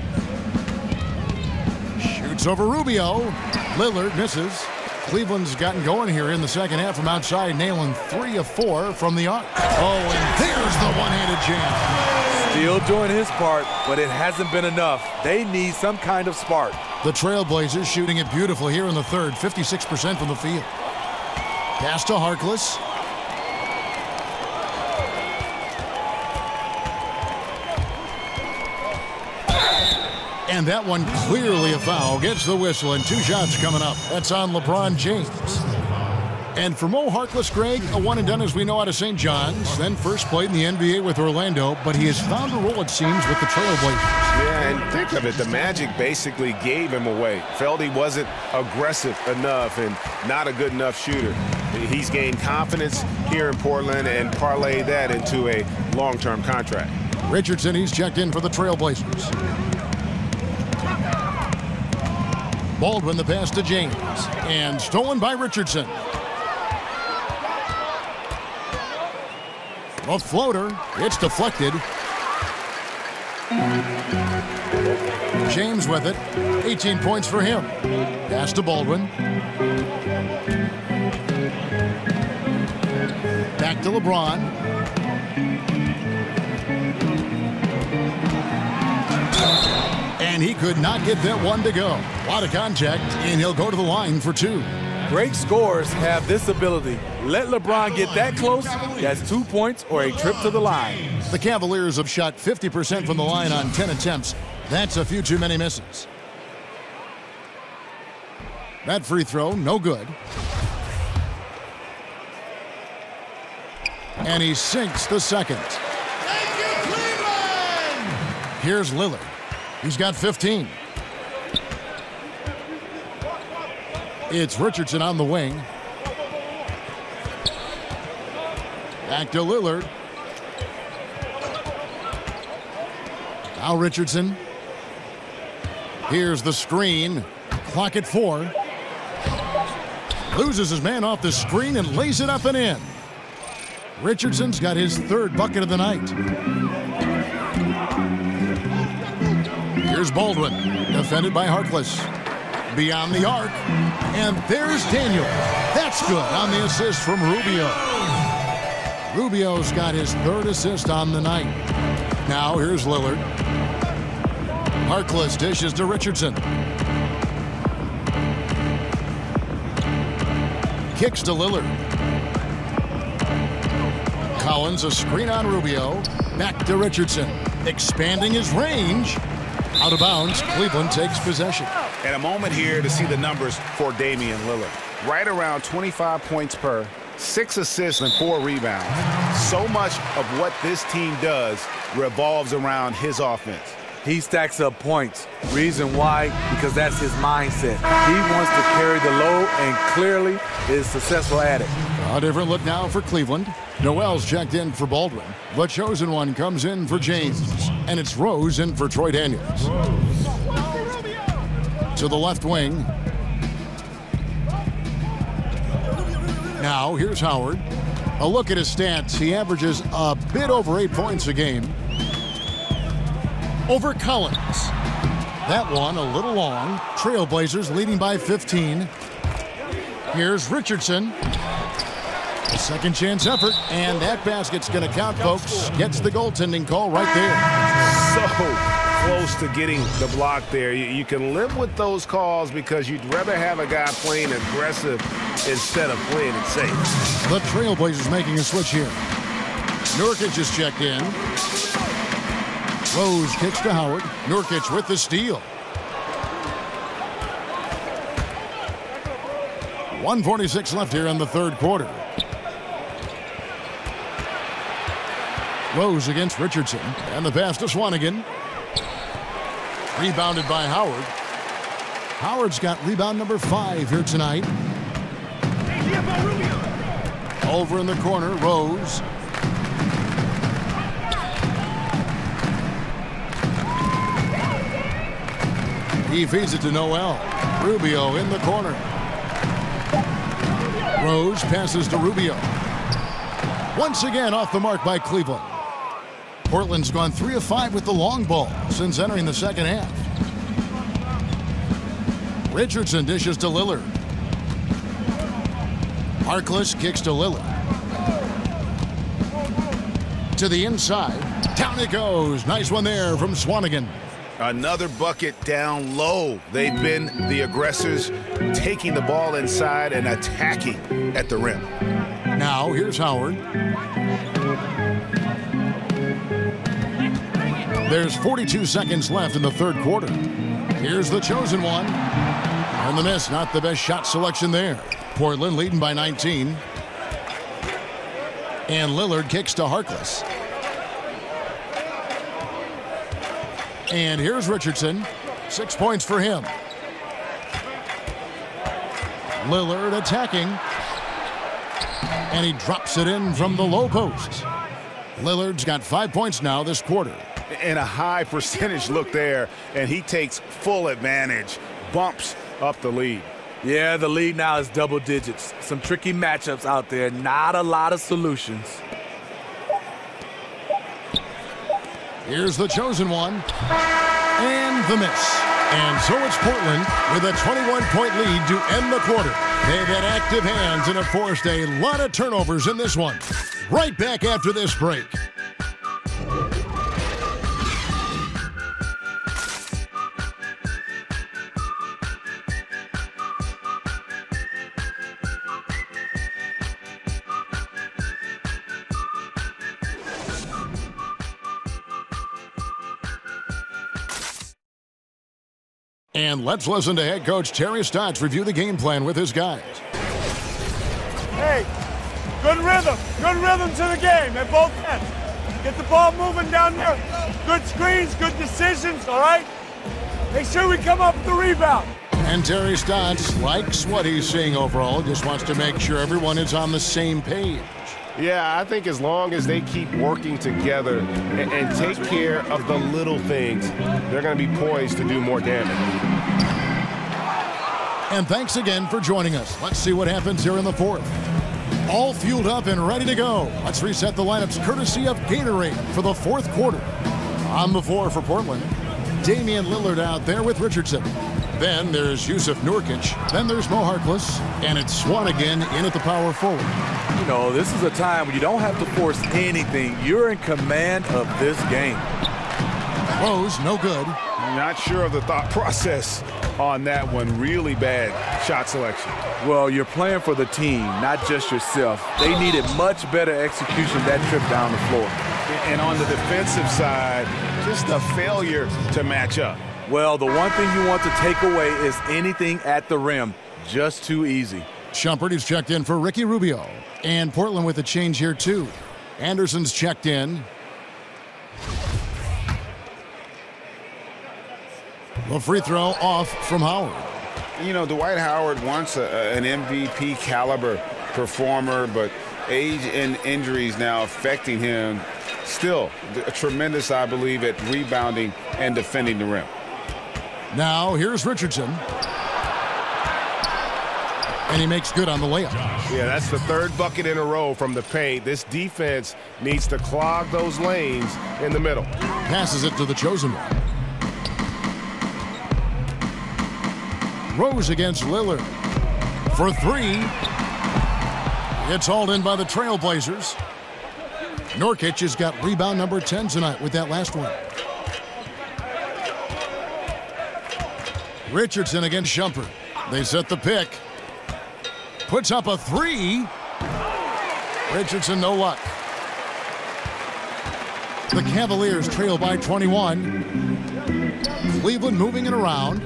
[SPEAKER 6] Shoots over Rubio. Lillard misses. Cleveland's gotten going here in the second half from outside, nailing 3 of 4 from the arc. Oh, and there's the one-handed jam.
[SPEAKER 8] Still doing his part, but it hasn't been enough. They need some kind of spark.
[SPEAKER 6] The Trailblazers shooting it beautifully here in the third, 56% from the field. Pass to Harkless. And that one clearly a foul. Gets the whistle, and 2 shots coming up. That's on LeBron James. And for Mo Harkless, Greg, a one-and-done as we know out of St. John's. Then first played in the NBA with Orlando, but he has found a role, it seems, with the Trailblazers.
[SPEAKER 10] Yeah, and think of it. The Magic basically gave him away. Felt he wasn't aggressive enough and not a good enough shooter. He's gained confidence here in Portland and parlayed that into a long-term contract.
[SPEAKER 6] Richardson, he's checked in for the Trailblazers. Baldwin, the pass to James. And stolen by Richardson. A floater. It's deflected. James with it. 18 points for him. Pass to Baldwin. Back to LeBron. And he could not get that one to go. A lot of contact, and he'll go to the line for 2.
[SPEAKER 8] Great scorers have this ability. Let LeBron get that close, that's 2 points or a trip to the line.
[SPEAKER 6] The Cavaliers have shot 50% from the line on 10 attempts. That's a few too many misses. That free throw, no good. And he sinks the second.
[SPEAKER 5] Thank you, Cleveland!
[SPEAKER 6] Here's Lillard. He's got 15. It's Richardson on the wing. Back to Lillard. Now Richardson. Here's the screen. Clock at 4. Loses his man off the screen and lays it up and in. Richardson's got his 3rd bucket of the night. Here's Baldwin, defended by Harkless. Beyond the arc, and there's Daniel. That's good on the assist from Rubio. Rubio's got his 3rd assist on the night. Now here's Lillard. Harkless dishes to Richardson. Kicks to Lillard. Collins, a screen on Rubio. Back to Richardson, expanding his range. Out of bounds, Cleveland takes possession.
[SPEAKER 7] And a moment here to see the numbers for Damian Lillard. Right around 25 points per, 6 assists and 4 rebounds. So much of what this team does revolves around his offense.
[SPEAKER 8] He stacks up points. Reason why? Because that's his mindset. He wants to carry the load and clearly is successful at it.
[SPEAKER 6] A different look now for Cleveland. Noel's checked in for Baldwin. The chosen one comes in for James. And it's Rose in for Troy Daniels. To the left wing. Now here's Howard. A look at his stats. He averages a bit over 8 points a game. Over Collins. That one a little long. Trailblazers leading by 15. Here's Richardson. A second chance effort, and that basket's going to count, folks. Gets the goaltending call right there.
[SPEAKER 10] So close to getting the block there. You can live with those calls because you'd rather have a guy playing aggressive instead of playing it safe.
[SPEAKER 6] The Trailblazers making a switch here. Nurkic is checked in. Rose kicks to Howard. Nurkic with the steal. 1:46 left here in the third quarter. Rose against Richardson. And the pass to Swanigan. Rebounded by Howard. Howard's got rebound number 5 here tonight. Over in the corner, Rose. He feeds it to Noel. Rubio in the corner. Rose passes to Rubio. Once again off the mark by Cleveland. Portland's gone 3 of 5 with the long ball since entering the second half. Richardson dishes to Lillard. Harkless kicks to Lillard. To the inside. Down it goes. Nice one there from Swanigan.
[SPEAKER 7] Another bucket down low. They've been the aggressors, taking the ball inside and attacking at the rim.
[SPEAKER 6] Now here's Howard. There's 42 seconds left in the third quarter. Here's the chosen one. And the miss, not the best shot selection there. Portland leading by 19. And Lillard kicks to Harkless. And here's Richardson. 6 points for him. Lillard attacking. And he drops it in from the low post. Lillard's got 5 points now this quarter.
[SPEAKER 10] And a high percentage look there, and he takes full advantage. Bumps up the lead.
[SPEAKER 8] Yeah, the lead now is double digits. Some tricky matchups out there. Not a lot of solutions.
[SPEAKER 6] Here's the chosen one. And the miss. And so it's Portland with a 21-point lead to end the quarter. They've had active hands and have forced a lot of turnovers in this one. Right back after this break. And let's listen to head coach Terry Stotts review the game plan with his guys.
[SPEAKER 12] Hey, good rhythm to the game at both ends. Get the ball moving down there. Good screens, good decisions, all right? Make sure we come up with the rebound.
[SPEAKER 6] And Terry Stotts likes what he's seeing overall, just wants to make sure everyone is on the same page.
[SPEAKER 10] Yeah, I think as long as they keep working together and take care of the little things, they're going to be poised to do more damage.
[SPEAKER 6] And thanks again for joining us. Let's see what happens here in the fourth. All fueled up and ready to go. Let's reset the lineups courtesy of Gatorade for the fourth quarter. On the floor for Portland, Damian Lillard out there with Richardson. Then there's Jusuf Nurkic. Then there's Mo Harkless. And it's Swanigan in at the power forward.
[SPEAKER 8] You know, this is a time when you don't have to force anything. You're in command of this game.
[SPEAKER 6] Rose, no good.
[SPEAKER 10] Not sure of the thought process on that one. Really bad shot selection.
[SPEAKER 8] Well, you're playing for the team, not just yourself. They needed much better execution that trip down the floor.
[SPEAKER 10] And on the defensive side, just a failure to match up.
[SPEAKER 8] Well, the one thing you want to take away is anything at the rim. Just too easy.
[SPEAKER 6] Shumpert is checked in for Ricky Rubio. And Portland with a change here, too. Anderson's checked in. The free throw off from Howard.
[SPEAKER 7] You know, Dwight Howard wants an MVP caliber performer, but age and injuries now affecting him. Still, tremendous, I believe, at rebounding and defending the rim.
[SPEAKER 6] Now, here's Richardson. And he makes good on the layup.
[SPEAKER 10] Yeah, that's the third bucket in a row from the paint. This defense needs to clog those lanes in the middle.
[SPEAKER 6] Passes it to the chosen one. Rose against Lillard. For three. It's hauled in by the Trailblazers. Nurkic has got rebound number 10 tonight with that last one. Richardson against Shumpert. They set the pick. Puts up a three. Richardson, no luck. The Cavaliers trail by 21. Cleveland moving it around.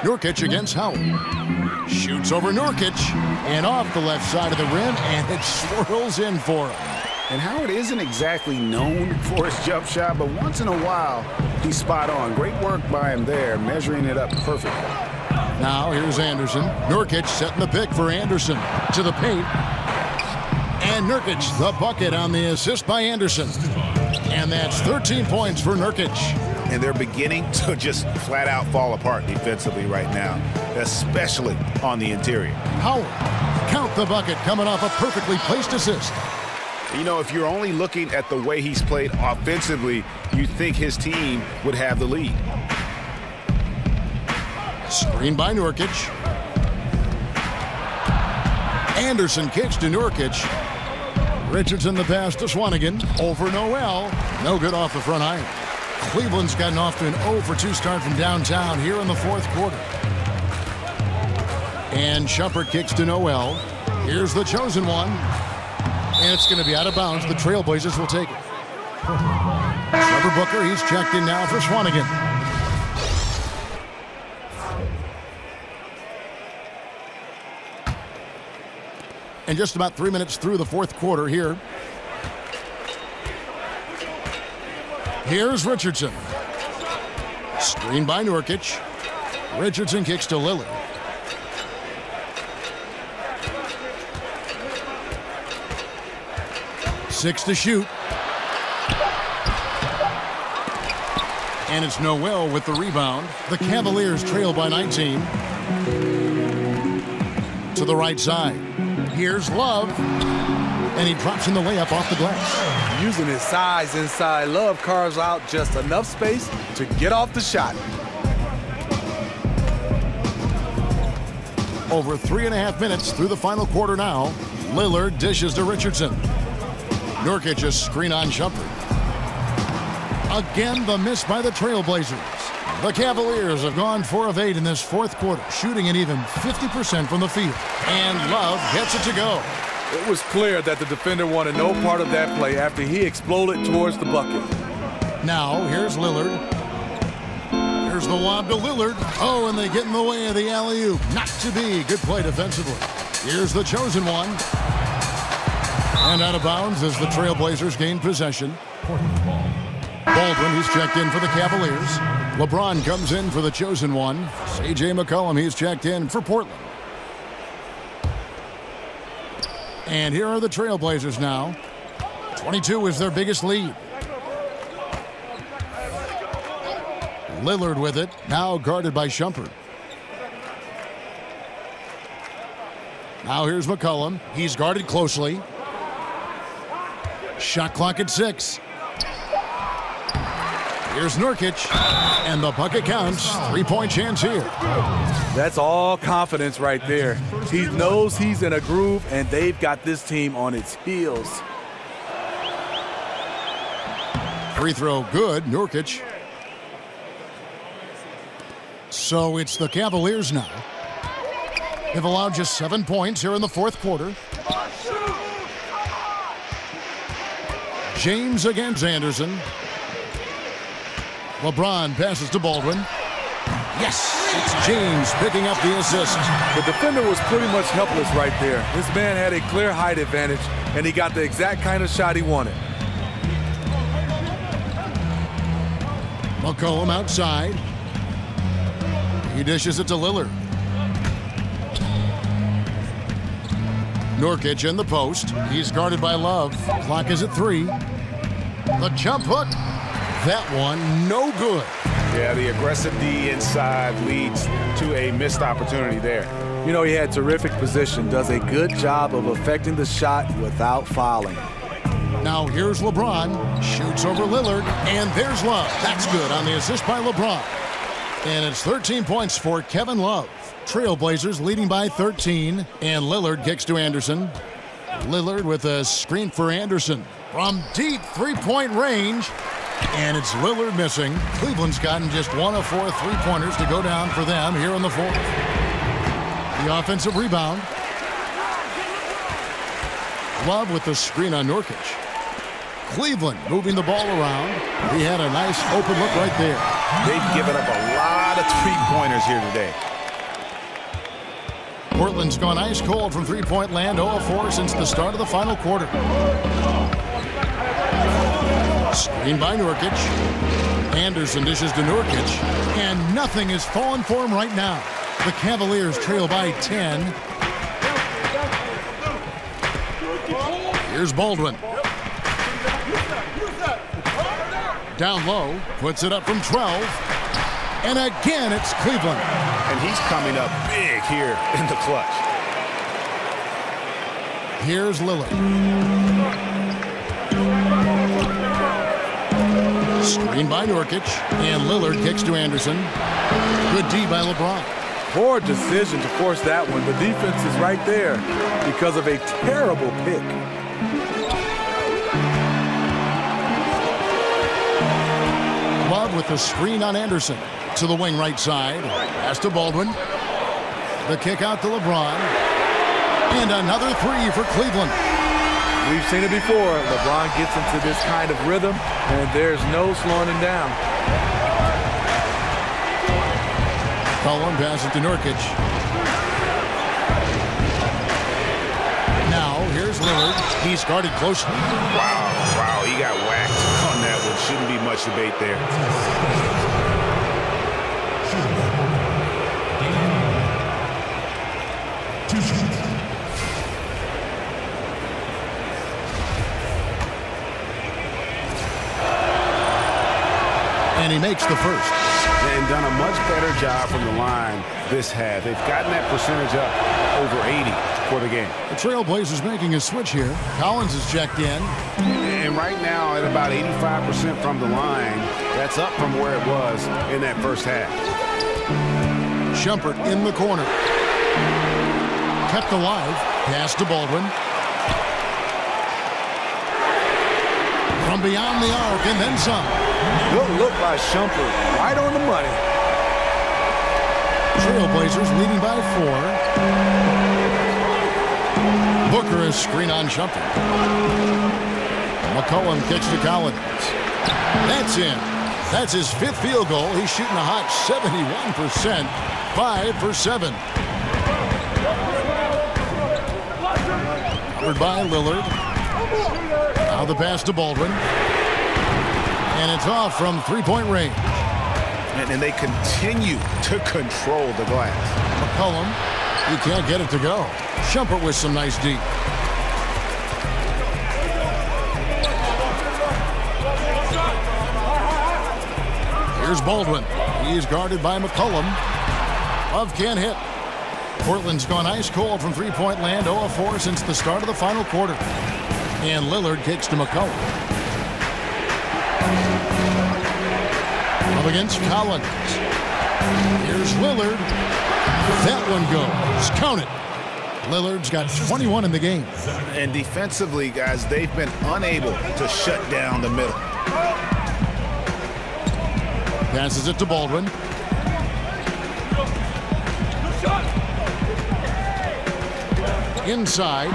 [SPEAKER 6] Nurkic against Howard. Shoots over Nurkic and off the left side of the rim, and it swirls in for him.
[SPEAKER 10] And Howard isn't exactly known for his jump shot, but once in a while, he's spot on. Great work by him there, measuring it up perfectly.
[SPEAKER 6] Now here's Anderson. Nurkic setting the pick for Anderson to the paint. And Nurkic, the bucket on the assist by Anderson. And that's 13 points for Nurkic.
[SPEAKER 7] And they're beginning to just flat out fall apart defensively right now, especially on the interior.
[SPEAKER 6] Howard, count the bucket coming off a perfectly placed assist.
[SPEAKER 10] You know, if you're only looking at the way he's played offensively, you think his team would have the lead.
[SPEAKER 6] Screen by Nurkic. Anderson kicks to Nurkic. Richardson the pass to Swanigan. Over Noel. No good off the front iron. Cleveland's gotten off to an 0 for 2 start from downtown here in the fourth quarter. And Shumpert kicks to Noel. Here's the chosen one. And it's going to be out of bounds. The Trailblazers will take it. Trevor Booker, he's checked in now for Swanigan. And just about 3 minutes through the fourth quarter here. Here's Richardson. Screen by Nurkic. Richardson kicks to Lillard. Six to shoot. And it's Noel with the rebound. The Cavaliers trail by 19. To the right side. Here's Love. And he drops in the layup off the glass.
[SPEAKER 8] Using his size inside, Love carves out just enough space to get off the shot.
[SPEAKER 6] Over 3.5 minutes through the final quarter now. Lillard dishes to Richardson. Nurkic a screen on Shumpert. Again, the miss by the Trailblazers. The Cavaliers have gone 4 of 8 in this fourth quarter, shooting an even 50% from the field. And Love gets it to go.
[SPEAKER 8] It was clear that the defender wanted no part of that play after he exploded towards the bucket.
[SPEAKER 6] Now, here's Lillard. Here's the lob to Lillard. Oh, and they get in the way of the alley-oop. Not to be. Good play defensively. Here's the chosen one. And out of bounds as the Trailblazers gain possession. Baldwin, he's checked in for the Cavaliers. LeBron comes in for the chosen one. C.J. McCollum, he's checked in for Portland. And here are the Trailblazers now. 22 is their biggest lead. Lillard with it, now guarded by Shumpert. Now here's McCollum. He's guarded closely. Shot clock at 6. Here's Nurkic, and the bucket counts. 3-point chance here.
[SPEAKER 8] That's all confidence right there. He knows he's in a groove, and they've got this team on its heels.
[SPEAKER 6] Free throw good, Nurkic. So it's the Cavaliers now. They've allowed just 7 points here in the fourth quarter. James against Anderson. LeBron passes to Baldwin. Yes, it's James picking up the assist.
[SPEAKER 8] The defender was pretty much helpless right there. This man had a clear height advantage, and he got the exact kind of shot he wanted.
[SPEAKER 6] McCollum outside. He dishes it to Lillard. Nurkic in the post. He's guarded by Love. Clock is at 3. The jump hook. That one, no good.
[SPEAKER 7] Yeah, the aggressive D inside leads to a missed opportunity there.
[SPEAKER 8] You know, he had terrific position, does a good job of affecting the shot without fouling.
[SPEAKER 6] Now here's LeBron, shoots over Lillard, and there's Love. That's good on the assist by LeBron. And it's 13 points for Kevin Love. Trailblazers leading by 13, and Lillard kicks to Anderson. Lillard with a screen for Anderson from deep three-point range. And it's Lillard missing. Cleveland's gotten just 1 of 4 three-pointers to go down for them here in the fourth. The offensive rebound. Love with the screen on Nurkic. Cleveland moving the ball around. He had a nice open look right there.
[SPEAKER 7] They've given up a lot of three-pointers here today.
[SPEAKER 6] Portland's gone ice cold from three-point land, 0 of 4 since the start of the final quarter. Screen by Nurkic. Anderson dishes to Nurkic, and nothing is falling for him right now. The Cavaliers trail by 10. Here's Baldwin. Down low, puts it up from 12. And again, it's Cleveland.
[SPEAKER 7] And he's coming up big here in the clutch.
[SPEAKER 6] Here's Lillard. Screen by Nurkic, and Lillard kicks to Anderson. Good D by LeBron.
[SPEAKER 8] Poor decision to force that one. The defense is right there because of a terrible pick.
[SPEAKER 6] Love with the screen on Anderson. To the wing right side. Pass to Baldwin. The kick out to LeBron. And another 3 for Cleveland.
[SPEAKER 8] We've seen it before. LeBron gets into this kind of rhythm, and there's no slowing him down.
[SPEAKER 6] Cullen passes to Nurkic. Now, here's Lillard. He's guarded closely.
[SPEAKER 7] Wow, he got whacked on that one. Shouldn't be much debate there.
[SPEAKER 6] And he makes the first.
[SPEAKER 7] And done a much better job from the line this half. They've gotten that percentage up over 80 for the game.
[SPEAKER 6] The Trailblazers making a switch here. Collins is checked in.
[SPEAKER 7] And right now at about 85% from the line. That's up from where it was in that first half.
[SPEAKER 6] Shumpert in the corner. Kept alive. Pass to Baldwin. From beyond the arc and then some.
[SPEAKER 8] Good look by Shumpert. Right on the money.
[SPEAKER 6] Trailblazers leading by 4. Booker is screen on Shumpert. McCollum kicks to Collins. That's in. That's his 5th field goal. He's shooting a hot 71%. 5 for 7. Covered by Lillard. Now the pass to Baldwin. And it's off from three-point range.
[SPEAKER 7] And they continue to control the glass.
[SPEAKER 6] McCollum, he can't get it to go. Shumpert with some nice deep. Here's Baldwin. He's guarded by McCollum. Love can't hit. Portland's gone ice cold from three-point land, 0 of 4 since the start of the final quarter. And Lillard kicks to McCollum. Up against Collins. Here's Lillard. That one goes. Count it. Lillard's got 21 in the game.
[SPEAKER 7] And defensively, guys, they've been unable to shut down the middle.
[SPEAKER 6] Passes it to Baldwin. Inside.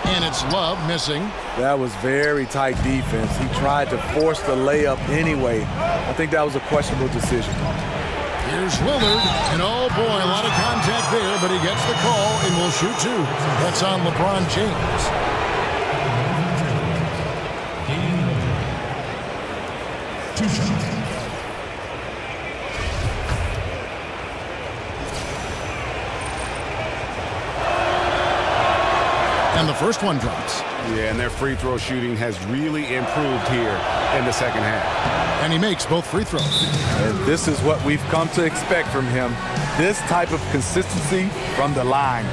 [SPEAKER 6] And it's Love missing.
[SPEAKER 8] That was very tight defense. He tried to force the layup anyway. I think that was a questionable decision.
[SPEAKER 6] Here's Lillard, and oh boy, a lot of contact there, but he gets the call and will shoot two. That's on LeBron James. And the first one drops.
[SPEAKER 10] Yeah, and their free throw shooting has really improved here in the second half.
[SPEAKER 6] And he makes both free throws.
[SPEAKER 8] And this is what we've come to expect from him. This type of consistency from the line.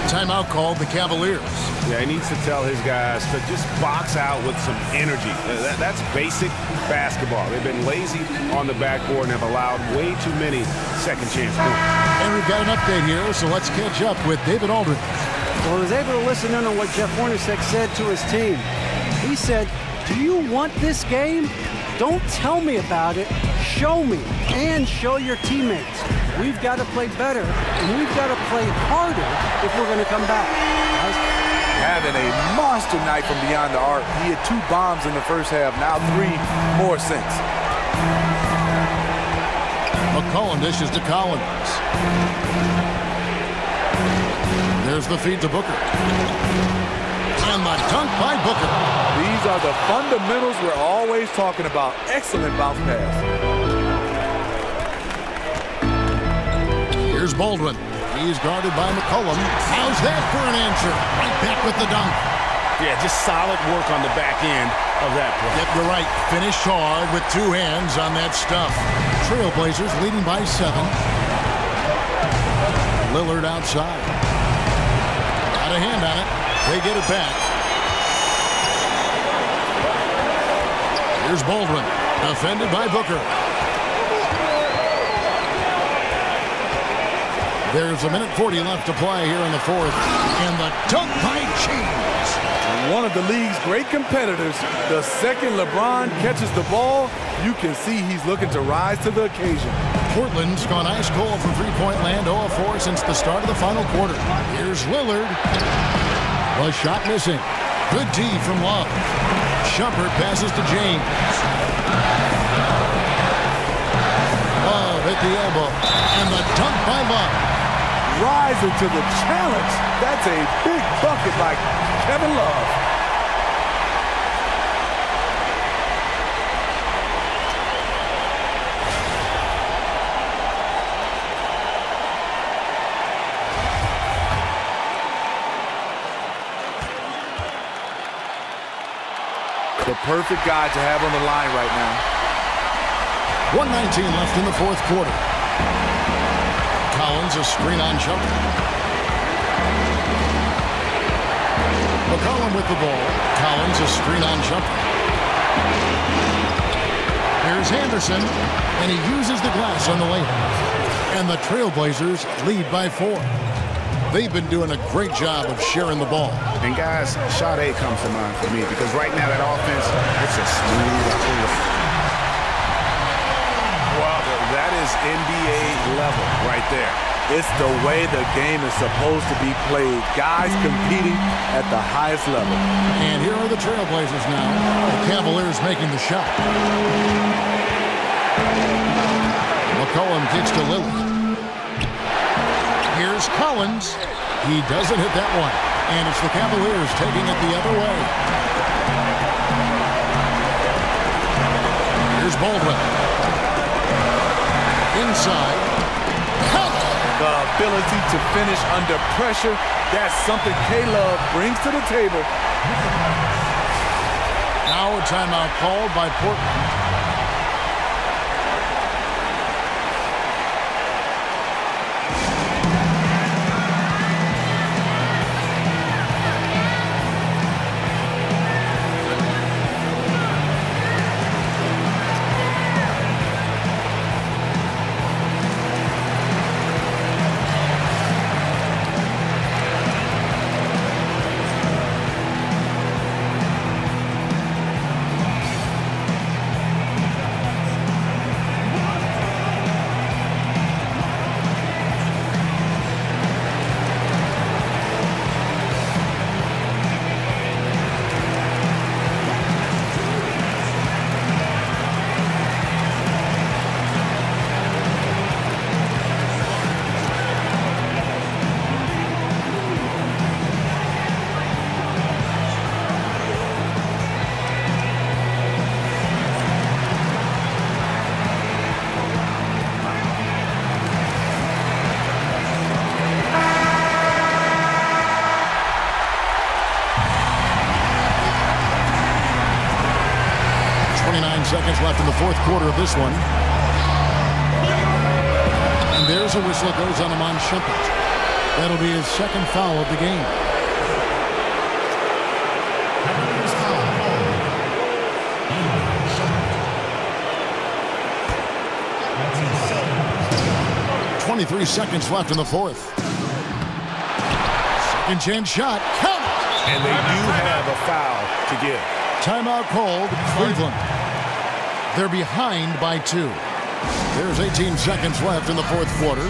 [SPEAKER 6] Timeout called the Cavaliers.
[SPEAKER 10] Yeah, he needs to tell his guys to just box out with some energy. That's basic basketball. They've been lazy on the backboard and have allowed way too many second chance points.
[SPEAKER 6] And we've got an update here, so let's catch up with David Aldridge.
[SPEAKER 9] Well, I was able to listen in on what Jeff Hornacek said to his team. He said, do you want this game? Don't tell me about it. Show me and show your teammates. We've got to play better, and we've got to play harder if we're going to come back.
[SPEAKER 8] Having a monster night from beyond the arc. He had 2 bombs in the first half, now 3 more since.
[SPEAKER 6] McCollum dishes to Collins. There's the feed to Booker. And the dunk by Booker.
[SPEAKER 8] These are the fundamentals we're always talking about. Excellent bounce pass.
[SPEAKER 6] Here's Baldwin. He's guarded by McCollum. How's that for an answer? Right back with the dunk.
[SPEAKER 10] Yeah, just solid work on the back end of that play.
[SPEAKER 6] Yep, you're right. Finished hard with 2 hands on that stuff. Trailblazers leading by 7. Lillard outside. Got a hand on it. They get it back. Here's Baldwin. Defended by Booker. There's 1:40 left to play here in the fourth. And the dunk by James.
[SPEAKER 8] One of the league's great competitors. The second LeBron catches the ball, you can see he's looking to rise to the occasion.
[SPEAKER 6] Portland's gone ice cold from three-point land, 0-4 since the start of the final quarter. Here's Lillard. A shot missing. Good D from Love. Shumpert passes to James. Love at the elbow. And the dunk by Love.
[SPEAKER 8] Rising to the challenge. That's a big bucket by Kevin Love. The perfect guy to have on the line right now.
[SPEAKER 6] 1:19 left in the fourth quarter. Collins, a screen on Shumpert. McCollum with the ball. Collins, a screen on Shumpert. Here's Anderson, and he uses the glass on the layup. And the Trailblazers lead by 4. They've been doing a great job of sharing the ball.
[SPEAKER 10] And guys, shot A comes to mind for me because right now that offense, it's a smooth operation. Well, that is NBA level right there.
[SPEAKER 8] It's the way the game is supposed to be played. Guys competing at the highest level.
[SPEAKER 6] And here are the Trailblazers now. The Cavaliers making the shot. McCollum kicks to Lillard. Here's Collins. He doesn't hit that one. And it's the Cavaliers taking it the other way. Here's Baldwin. Inside.
[SPEAKER 8] The ability to finish under pressure, that's something K-Love brings to the table.
[SPEAKER 6] Now a timeout called by Portland. 29 seconds left in the fourth quarter of this one. And there's a whistle that goes on Amon Shumpert. That'll be his second foul of the game. .23 seconds left in the fourth. Second chance shot. Count it!
[SPEAKER 10] And they do have a foul to give.
[SPEAKER 6] Timeout called, Cleveland. They're behind by 2. There's 18 seconds left in the fourth quarter.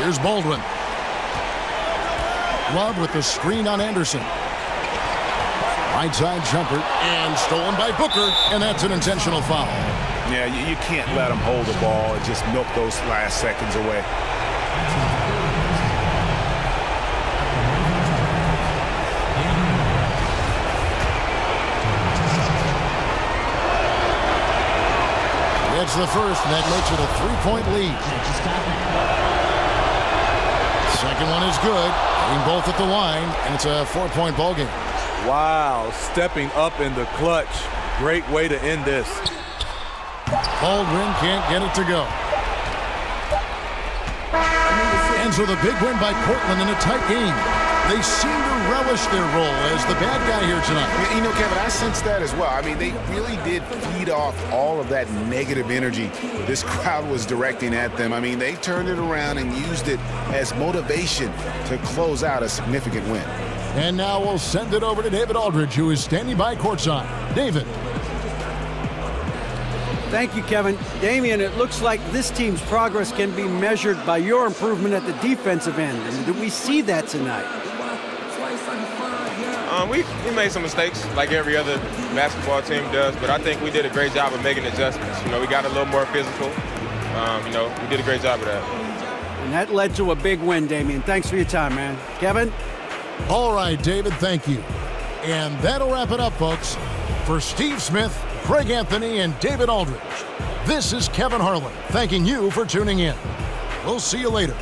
[SPEAKER 6] Here's Baldwin. Love with the screen on Anderson. Right side jumper and stolen by Booker, and that's an intentional foul.
[SPEAKER 7] Yeah, you can't let them hold the ball and just milk those last seconds away.
[SPEAKER 6] That's the first, and that makes it a 3-point lead. Second one is good. Hitting both at the line, and it's a 4-point ball game.
[SPEAKER 8] Wow, stepping up in the clutch. Great way to end this.
[SPEAKER 6] Baldwin can't get it to go. And so the big win by Portland in a tight game. They seem to relish their role as the bad guy here tonight.
[SPEAKER 7] You know, Kevin, I sense that as well. I mean, they really did feed off all of that negative energy this crowd was directing at them. I mean, they turned it around and used it as motivation to close out a significant win.
[SPEAKER 6] And now we'll send it over to David Aldridge, who is standing by courtside. David.
[SPEAKER 9] Thank you, Kevin. Damian, it looks like this team's progress can be measured by your improvement at the defensive end. And did we see that tonight?
[SPEAKER 14] We made some mistakes like every other basketball team does, but I think we did a great job of making adjustments. You know, we got a little more physical. You know, we did a great job of that.
[SPEAKER 9] And that led to a big win, Damian. Thanks for your time, man. Kevin?
[SPEAKER 6] All right, David, thank you. And that'll wrap it up, folks. For Steve Smith, Craig Anthony, and David Aldridge, this is Kevin Harlan thanking you for tuning in. We'll see you later.